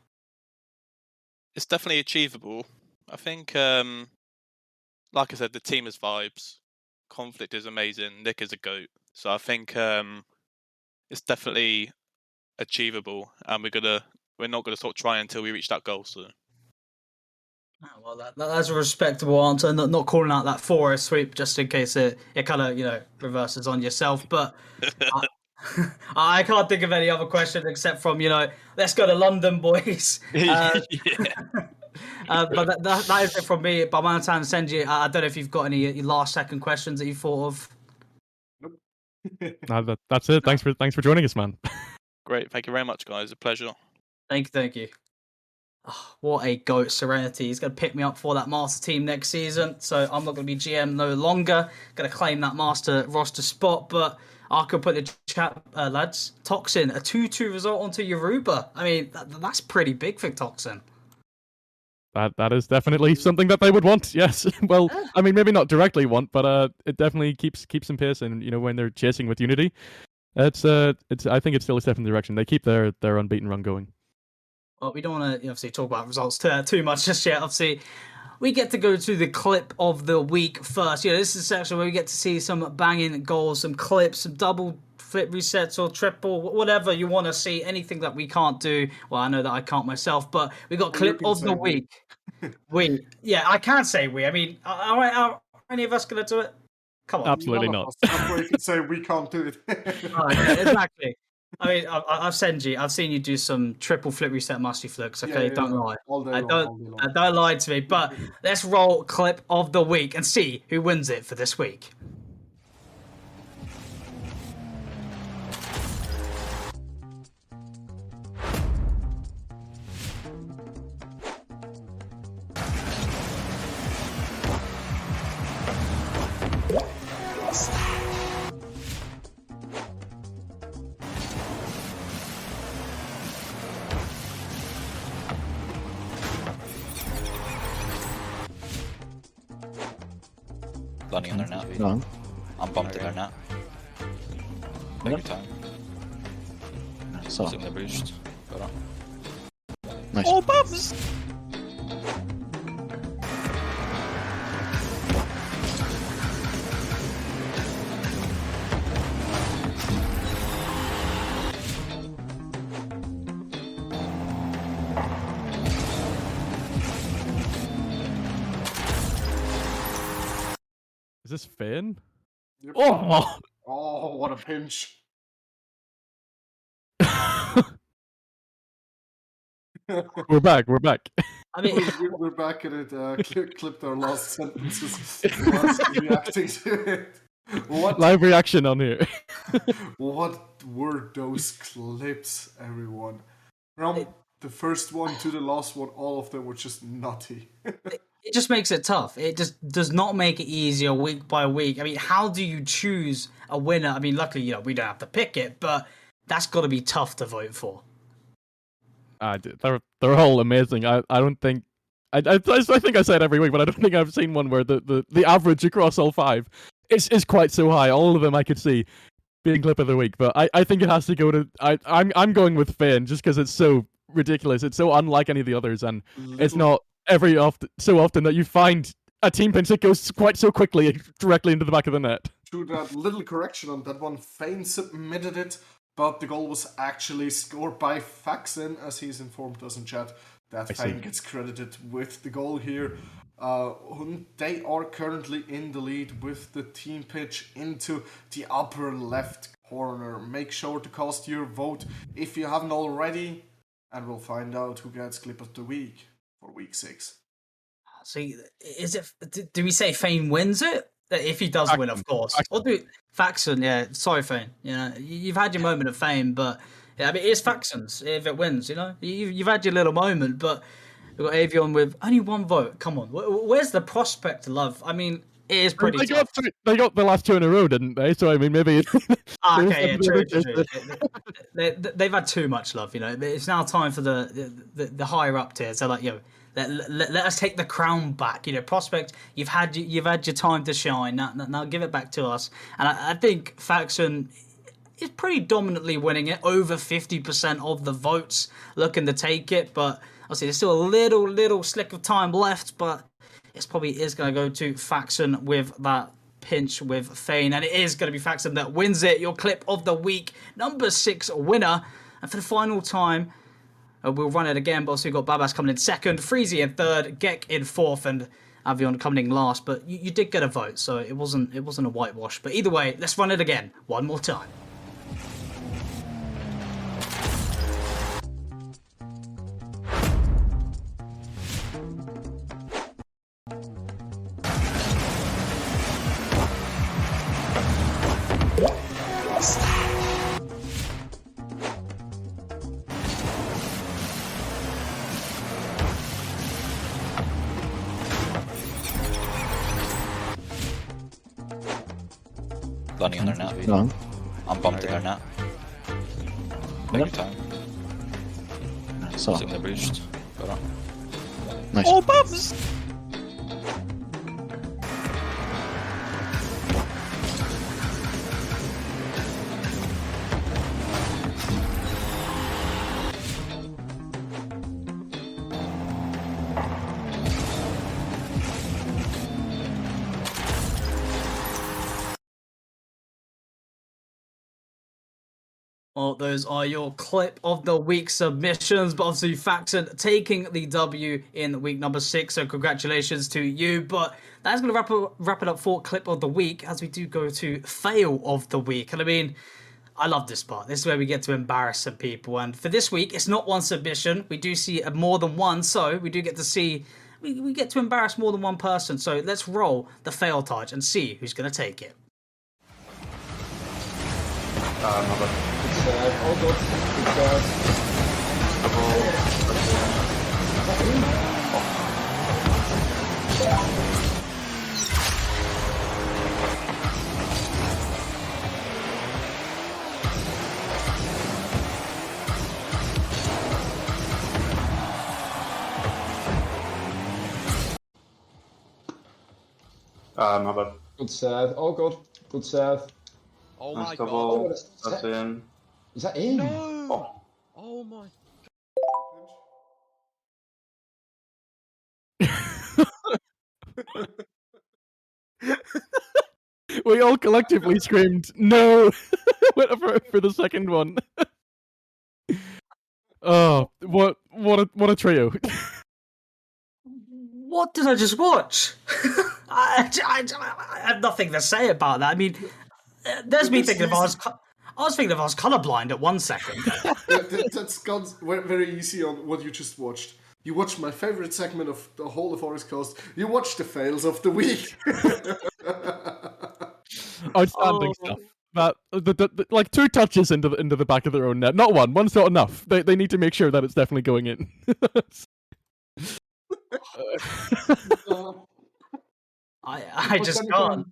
It's definitely achievable. I think, like I said, the team is vibes. Conflict is amazing. Nick is a GOAT. So I think it's definitely achievable, and we're not going to stop trying until we reach that goal. So, well, that's a respectable answer. Not calling out that 4 sweep just in case it kind of reverses on yourself. But I can't think of any other question except from let's go to London, boys. But that is it from me. Barmanitan and Sennji, I don't know if you've got any last second questions that you thought of. No, that's it. Thanks for joining us, man. Great, thank you very much, guys. A pleasure. Thank you. Oh, what a GOAT, Serenity. He's going to pick me up for that master team next season. So I'm not going to be GM no longer. Going to claim that master roster spot. But I could put the chat, lads. Toxin, a 2-2 result onto Yoruba. I mean, that's pretty big for Toxin. That is definitely something that they would want. Yes. Well, I mean, maybe not directly want, but it definitely keeps them pacing. When they're chasing with Unity, I think it's still a step in the direction. They keep their unbeaten run going. Well, we don't want to obviously talk about results too much just yet. Obviously, we get to go to the clip of the week first. This is a section where we get to see some banging goals, some clips, some double flip resets or triple, whatever you want to see. Anything that we can't do. Well, I know that I can't myself, but we got clip of the week. Yeah, I can't say we. I mean, are any of us going to do it? Come on. Absolutely not. That's why you can say we can't do it. Exactly. I mean, I've Sennji. I've seen you do some triple flip reset musty flicks. Okay, don't lie. Don't lie to me. But let's roll clip of the week and see who wins it for this week. Bunny on their net. No. I'm bumped in their net. Take your time. Så. Signal boost. Bra. Nice. Oh, bums! Is this Finn? Yep. Oh! Oh, what a pinch. We're back. I mean, We're back at it. Clipped our last sentences whilst reacting to it. What? Live reaction on here. What were those clips, everyone? From the first one to the last one, all of them were just nutty. it just makes it tough. It just does not make it easier week by week. I mean, how do you choose a winner? I mean, luckily, we don't have to pick it, but that's got to be tough to vote for. They're all amazing. I don't think I think I say it every week, but I don't think I've seen one where the average across all 5 is quite so high. All of them I could see being clip of the week, but I think it has to go to I'm going with Finn just because it's so ridiculous. It's so unlike any of the others, and it's not so often that you find a team pinch that goes quite so quickly directly into the back of the net. To that little correction on that one, Fane submitted it, but the goal was actually scored by Faxon, as he's informed us in chat that Fane gets credited with the goal here. They are currently in the lead with the team pitch into the upper left corner. Make sure to cast your vote if you haven't already, and we'll find out who gets clip of the week for week 6. See, is it? Do we say Fane wins it? If he does win, of course. Or do Faxon? Yeah, sorry, Fane. You've had your moment of fame, but yeah, I mean, it's Faxon's if it wins. You've had your little moment, but we've got Avion with only 1 vote. Come on, where's the prospect love? I mean, it is pretty tough. They got the last 2 in a row, didn't they? So I mean, maybe. Okay, yeah, true. They've had too much love. It's now time for the higher up tiers. They're like, let us take the crown back. Prospect, you've had your time to shine. Now give it back to us. And I think Faxon is pretty dominantly winning it, over 50% of the votes looking to take it. But obviously, there's still a little slick of time left. But it probably is going to go to Faxon with that pinch with Fane, and it is going to be Faxon that wins it. Your clip of the week, number 6 winner. And for the final time, we'll run it again, but also we've got Babas coming in second, Freezy in third, Gek in fourth, and Avion coming in last. But you did get a vote, so it wasn't a whitewash. But either way, let's run it again one more time. Landing on their net. Long. I'm bumped in their net. Big time. Så. Using the boost. Bra. Nice. Oh, bums! Well, those are your clip of the week submissions, but obviously Faxon taking the W in week number 6, so congratulations to you. But that's going to wrap it up for clip of the week, as we do go to fail of the week. And I mean, I love this part. This is where we get to embarrass some people. And for this week, it's not one submission. We do see more than one, so we do get to see, we get to embarrass more than one person. So let's roll the fail touch and see who's going to take it. All good. My bad. Good save. All good. Good save. Oh my First god. of all, that's in. Is that in? No! Oh my. We all collectively screamed no for the second one. Oh, what a trio! What did I just watch? I have nothing to say about that. I mean, there's me thinking if I was thinking if I was colorblind at 1 second. That's gone very easy on what you just watched. You watched my favorite segment of the whole of RSCast. You watched the fails of the week. Outstanding stuff. That like 2 touches into the back of their own net. Not one. One's not enough. They need to make sure that it's definitely going in. I just can't.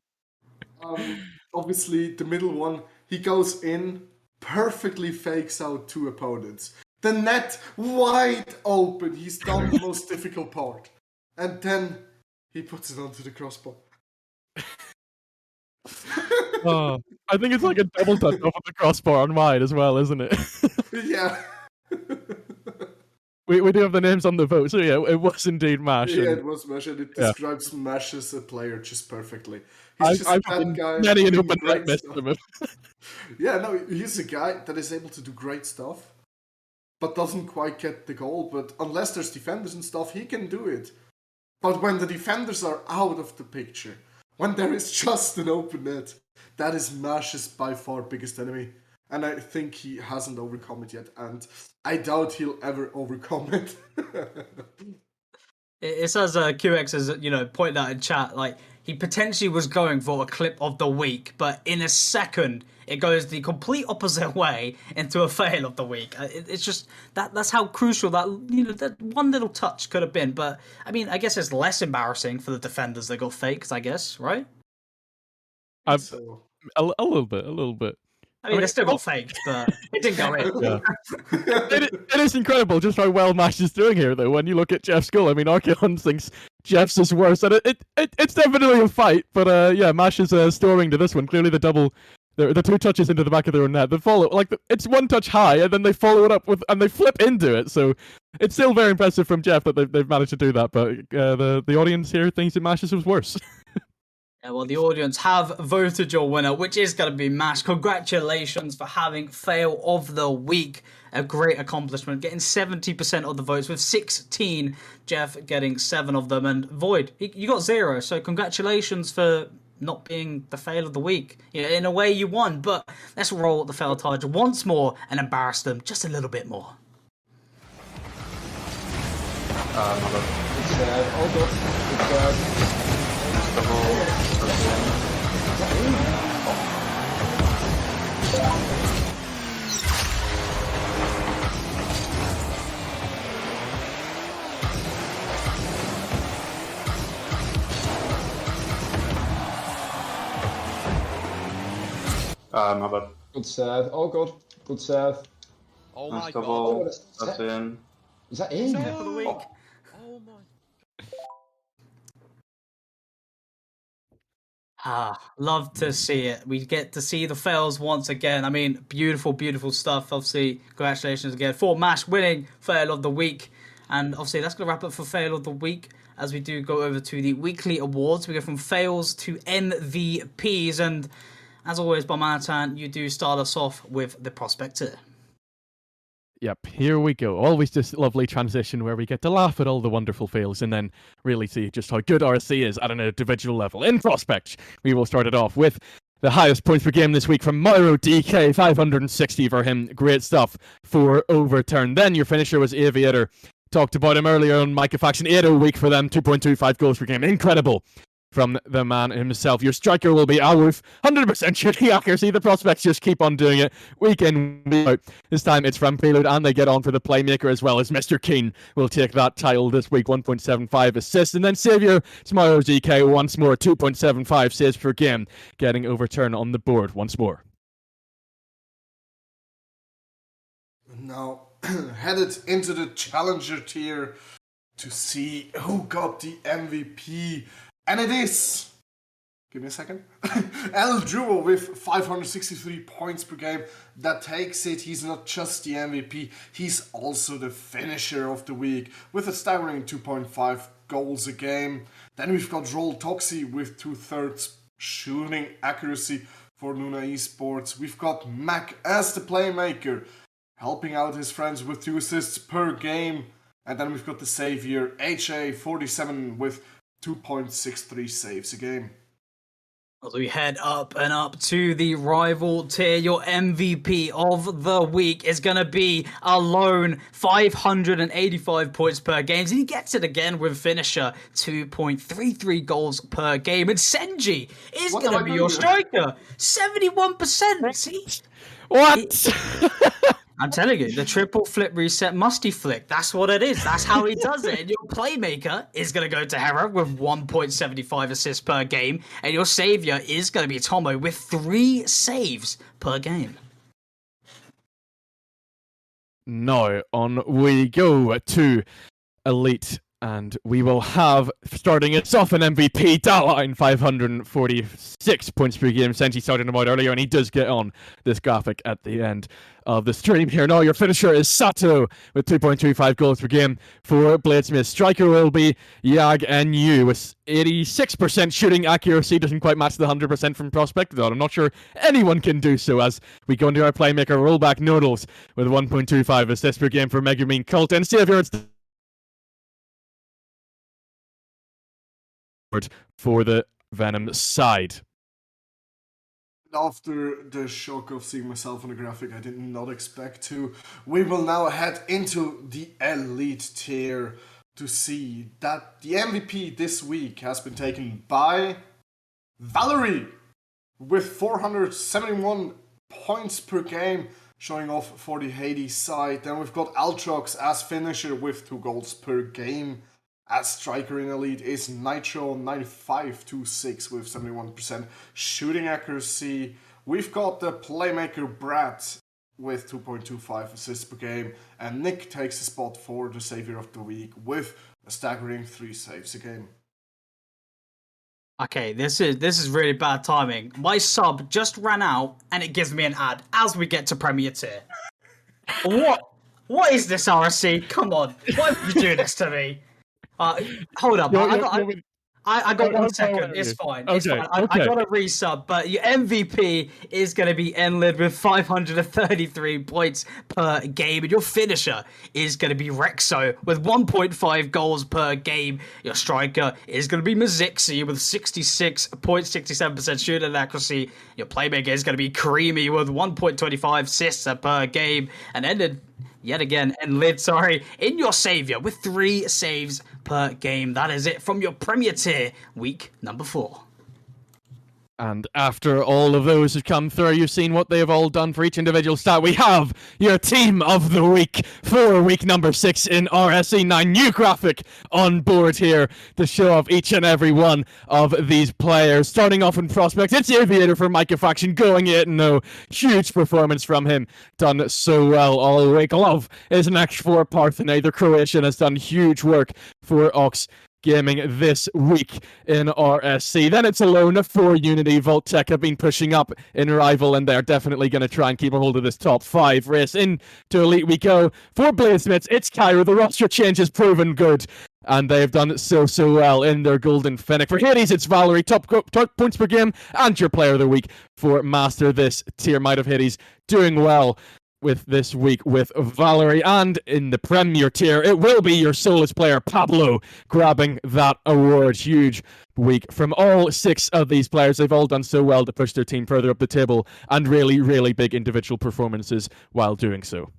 Obviously, the middle one, he goes in, perfectly fakes out 2 opponents. The net wide open. He's done the most difficult part. And then he puts it onto the crossbar. I think it's like a double touch off of the crossbar on wide as well, isn't it? Yeah. We do have the names on the vote, so yeah, it was indeed Mash. Yeah, it was Mash, and it describes Mash as a player just perfectly. He's I've just that guy. Many an doing open great net missed stuff. from him. Yeah, no, he's a guy that is able to do great stuff, but doesn't quite get the goal. But unless there's defenders and stuff, he can do it. But when the defenders are out of the picture, when there is just an open net, that is Mash's by far biggest enemy. And I think he hasn't overcome it yet, and I doubt he'll ever overcome it. It says QX has pointed out in chat, like he potentially was going for a clip of the week, but in a second it goes the complete opposite way into a fail of the week. It's just that's how crucial that one little touch could have been. But I mean, I guess it's less embarrassing for the defenders that got faked, I guess, right? A little bit. I mean, they still got faked, but it didn't go in. Yeah. It is incredible just how well Mash is doing here, though. When you look at Jeff's goal, I mean, Archeon thinks Jeff's is worse, and it's definitely a fight. But yeah, Mash is storming to this one. Clearly, the 2 touches into the back of their own net. They follow it's 1 touch high, and then they follow it up and they flip into it. So it's still very impressive from Jeff that they've managed to do that. But the audience here thinks that Mash's was worse. Yeah, well, the audience have voted your winner, which is going to be Mash. Congratulations for having fail of the week. A great accomplishment, getting 70% of the votes with 16. Jeff getting 7 of them, and Void, you got 0. So congratulations for not being the fail of the week. In a way, you won. But let's roll the fail target once more and embarrass them just a little bit more. It's all good. My bad. Good save. All good. Good save. Oh Nice my double. god. That's in. Is that in? For the week. Oh my. Love to see it. We get to see the fails once again. I mean, beautiful, beautiful stuff. Obviously, congratulations again for Mash winning fail of the week. And obviously, that's going to wrap up for fail of the week as we do go over to the weekly awards. We go from fails to MVPs. And as always, Barmanitan, you do start us off with the prospector. Yep, here we go. Always this lovely transition where we get to laugh at all the wonderful fails and then really see just how good RSC is at an individual level. In Prospect, we will start it off with the highest points per game this week from Myro DK, 560 for him. Great stuff for Overturn. Then your finisher was Aviator. Talked about him earlier on Micah Faction, 8-0 week for them, 2.25 goals per game. Incredible from the man himself. Your striker will be Alwoof, 100% shooting accuracy. The Prospects just keep on doing it week in, week out. This time it's from Prelude, and they get on for the playmaker as well as Mr. Keane will take that title this week, 1.75 assists. And then Saviour, Tomorrow's EK once more, 2.75 saves per game, getting Overturn on the board once more. Now, headed into the Challenger tier to see who got the MVP. And it is, give me a second, El Druo with 563 points per game. That takes it. He's not just the MVP, he's also the finisher of the week with a staggering 2.5 goals a game. Then we've got Roll Toxi with 2/3 shooting accuracy for Luna Esports. We've got Mac as the playmaker, helping out his friends with 2 assists per game. And then we've got the savior, HA47, with 2.63 saves a game. As we head up and up to the rival tier, your MVP of the week is going to be alone 585 points per game. And he gets it again with finisher 2.33 goals per game. And Sennji is going to be your striker. 71%. See? What? I'm telling you, the triple flip reset musty flick. That's what it is. That's how he does it. And your playmaker is going to go to Hera with 1.75 assists per game. And your savior is going to be Tomo with 3 saves per game. Now, on we go to Elite. And we will have, starting us off, an MVP, Daline, 546 points per game. Sennji started him out earlier, and he does get on this graphic at the end of the stream here. Now, your finisher is Sato with 2.25 goals per game for Bladesmith. Striker will be Yag NU with 86% shooting accuracy. Doesn't quite match the 100% from Prospect, though I'm not sure anyone can do so, as we go into our playmaker, Rollback Noodles, with 1.25 assists per game for Megumin Cult. And Savior, it's for the Venom side. After the shock of seeing myself on the graphic, I did not expect to. We will now head into the Elite tier to see that the MVP this week has been taken by Valerie with 471 points per game, showing off for the Hades side. Then we've got Altrox as finisher with 2 goals per game. As striker in Elite is Nitro 9526 with 71% shooting accuracy. We've got the playmaker Brad with 2.25 assists per game. And Nick takes the spot for the savior of the week with a staggering 3 saves a game. Okay, this is really bad timing. My sub just ran out and it gives me an ad as we get to Premier Tier. What is this, RSC? Come on. Why would you do this to me? Hold up. I got 1 second. It's fine. It's fine. I got a resub, but your MVP is going to be Enlid with 533 points per game, and your finisher is going to be Rexo with 1.5 goals per game. Your striker is going to be Mazixi with 66.67% shooting accuracy. Your playmaker is going to be Creamy with 1.25 assists per game, and ended yet again, in your savior with 3 saves per game. That is it from your Premier Tier, week number 4. And after all of those have come through, you've seen what they have all done for each individual stat. We have your team of the week for week number 6 in RSC9. New graphic on board here to show off each and every one of these players. Starting off in Prospect, it's Aviator from Micah Faction going 8-0. Huge performance from him. Done so well all week. Love is next for Parthene. The Croatian has done huge work for Ox Gaming this week in RSC. Then it's Alona for Unity. Voltec have been pushing up in Rival, and they're definitely going to try and keep a hold of this top 5 race. Into Elite we go. For Bladesmiths, it's Cairo. The roster change has proven good, and they've done so well in their Golden Fennec. For Hades, it's Valerie, top points per game, and your player of the week for Master this tier. Might have Hades doing well with this week with Valerie. And in the Premier Tier, it will be your Solus player Pablo grabbing that award. Huge week from all 6 of these players. They've all done so well to push their team further up the table, and really big individual performances while doing so.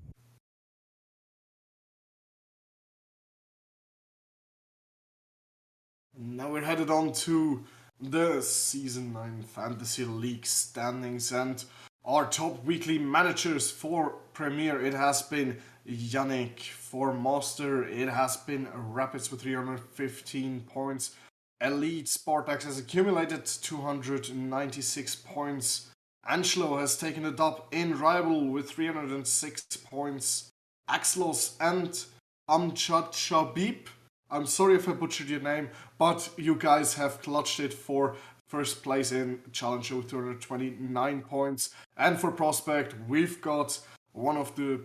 Now we're headed on to the Season 9 Fantasy League standings, and our top weekly managers for Premier, it has been Yannick. For Master, it has been Rapids with 315 points. Elite, Spartax has accumulated 296 points. Angelo has taken the top in Rival with 306 points. Axlos and Amjad Shabib, I'm sorry if I butchered your name, but you guys have clutched it for first place in Challenger with 229 points. And for Prospect, we've got one of the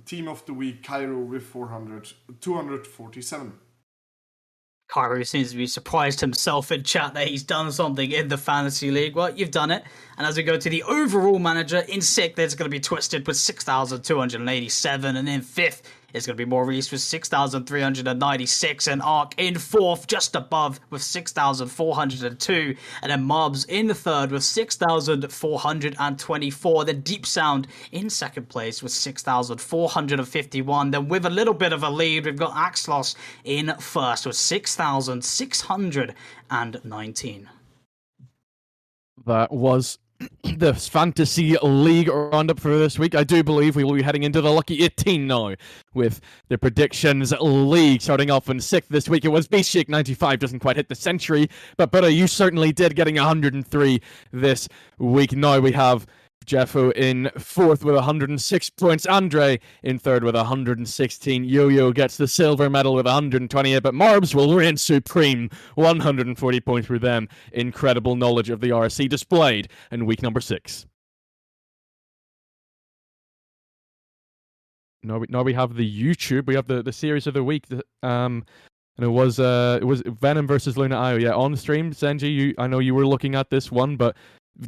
team of the week, Cairo, with 247. Haru seems to be surprised himself in chat that he's done something in the Fantasy League. Well, you've done it. And as we go to the overall manager, in 6th, there's going to be Twisted with 6,287. And in 5th, it's going to be Maurice with 6,396. And Ark in 4th, just above, with 6,402. And then Mobs in the 3rd with 6,424. Then Deep Sound in 2nd place with 6,451. Then with a little bit of a lead, we've got Axlos in 1st with 6,619. That was the Fantasy League roundup for this week. I do believe we will be heading into the Lucky 18 now with the Predictions League. Starting off in 6th this week, it was Beast Shake 95, doesn't quite hit the century, but you certainly did, getting 103 this week. Now we have Jeffo in 4th with 106 points, Andre in 3rd with 116, Yo-Yo gets the silver medal with 128, but Marbs will reign supreme, 140 points for them. Incredible knowledge of the RSC displayed in week number 6. Now we have the YouTube, we have the series of the week, and it was Venom versus Luna Io, yeah, on stream. Sennji, I know you were looking at this one, but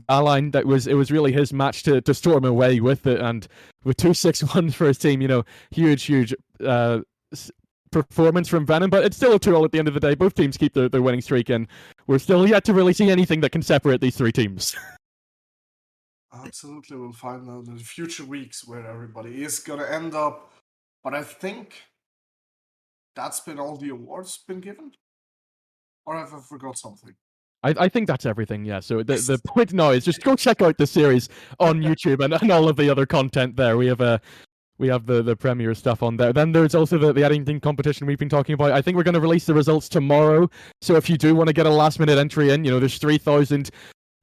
Align, it was really his match to storm away with it, and with 2-6-1 for his team, huge performance from Venom, but it's still a 2-all at the end of the day. Both teams keep their winning streak, and we're still yet to really see anything that can separate these 3 teams. Absolutely, we'll find out in the future weeks where everybody is gonna end up. But I think that's been all the awards been given? Or have I forgot something? I think that's everything, yeah. So the point now is just go check out the series on YouTube and all of the other content there. We have the premiere stuff on there. Then there's also the editing competition we've been talking about. I think we're going to release the results tomorrow. So if you do want to get a last minute entry in, there's 3,000,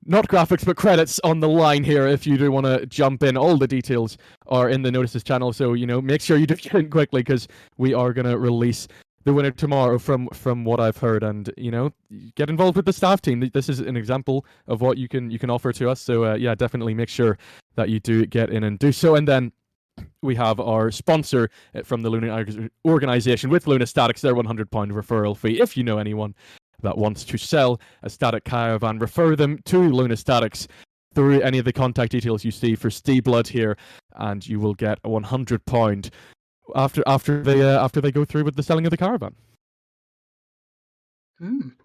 not graphics, but credits on the line here if you do want to jump in. All the details are in the notices channel. So, make sure you do get in quickly because we are going to release the winner tomorrow from what I've heard, and get involved with the staff team. This is an example of what you can offer to us, so yeah, definitely make sure that you do get in and do so. And then we have our sponsor from the Luna organization with Luna Statics, their £100 referral fee. If you know anyone that wants to sell a static caravan, refer them to Luna Statics through any of the contact details you see for Steve Blood here, and you will get a £100 after they go through with the selling of the caravan.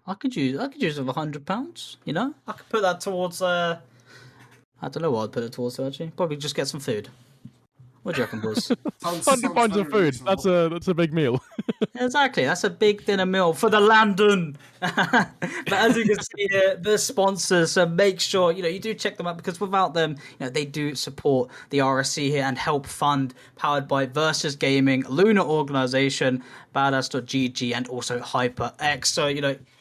I could use £100. I could put that towards. I don't know what I'd put it towards actually. Probably just get some food. What do you reckon, boys? £100 of food. That's a big meal. Exactly, that's a big dinner meal for the Landon. But as you can see here, the sponsors. So make sure you do check them out, because without them, they do support the RSC here and help fund Powered by Versus Gaming, Luna Organization, Badass.gg, and also HyperX. So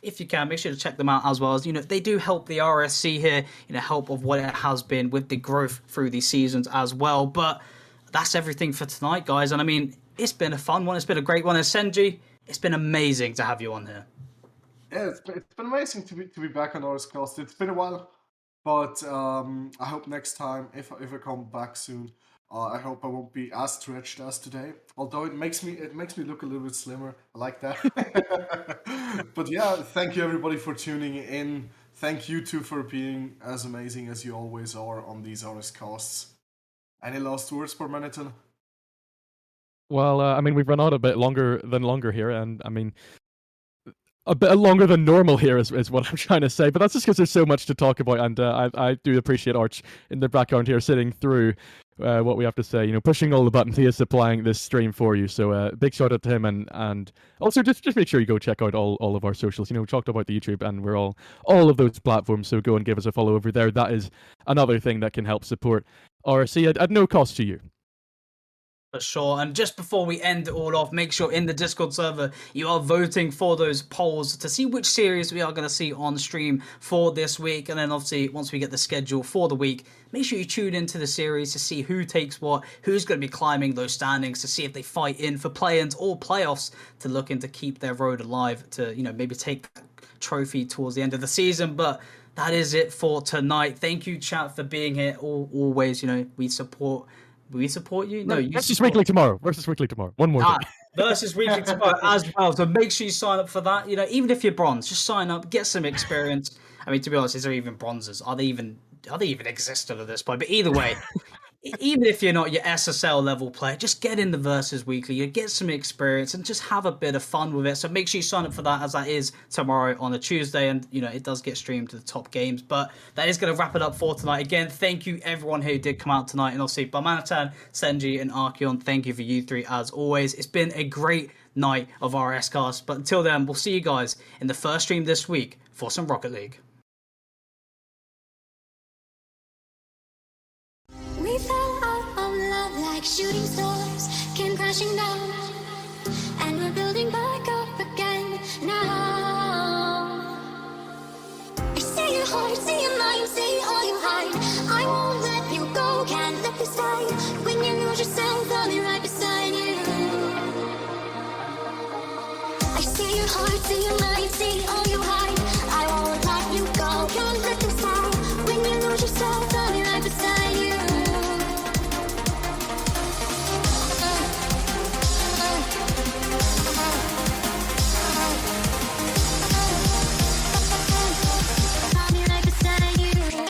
if you can, make sure to check them out, as well as they do help the RSC here. Help of what it has been with the growth through these seasons as well. But that's everything for tonight, guys. And I mean, it's been a fun one. It's been a great one. And Sennji, it's been amazing to have you on here. Yeah, it's been amazing to be back on RSCast. It's been a while, but I hope next time, if I come back soon, I hope I won't be as stretched as today. Although it makes me look a little bit slimmer. I like that. But yeah, thank you everybody for tuning in. Thank you too for being as amazing as you always are on these RSCasts. Any last words, Barmanitan? Well, I mean, we've run out a bit longer here, and I mean, a bit longer than normal here is what I'm trying to say. But that's just because there's so much to talk about, and I do appreciate Arch in the background here sitting through what we have to say. Pushing all the buttons. He is supplying this stream for you. So big shout out to him, and also just make sure you go check out all of our socials. We talked about the YouTube, and we're all of those platforms. So go and give us a follow over there. That is another thing that can help support RSC at no cost to you. For sure. And just before we end it all off, make sure in the Discord server you are voting for those polls to see which series we are going to see on stream for this week. And then obviously once we get the schedule for the week, make sure you tune into the series to see who takes what, who's going to be climbing those standings, to see if they fight in for play-ins or playoffs, to look in to keep their road alive, to maybe take that trophy towards the end of the season. But that is it for tonight. Thank you, chat, for being here. Always, we support you. No, you Versus Weekly tomorrow. Versus Weekly tomorrow. One more thing. versus weekly tomorrow as well. So make sure you sign up for that. You know, even if you're bronze, just sign up, get some experience. I mean, to be honest, is there even bronzes? Are they even existent at this point? But either way, even if you're not your SSL level player, just get in the Versus Weekly, you get some experience and just have a bit of fun with it. So make sure you sign up for that, as that is tomorrow on a Tuesday, and you know it does get streamed to the top games. But that is going to wrap it up for tonight. Again, thank you everyone who did come out tonight, and obviously Barmanitan, Sennji, and Archeon. Thank you for you three as always. It's been a great night of RSCast. But until then, we'll see you guys in the first stream this week for some Rocket League. We fell out of love like shooting stars came crashing down, and we're building back up again now. I see your heart, see your mind, see all you hide. I won't let you go, can't let this die. When you lose yourself, I'll be right beside you. I see your heart, see your mind, see all you hide. I won't let you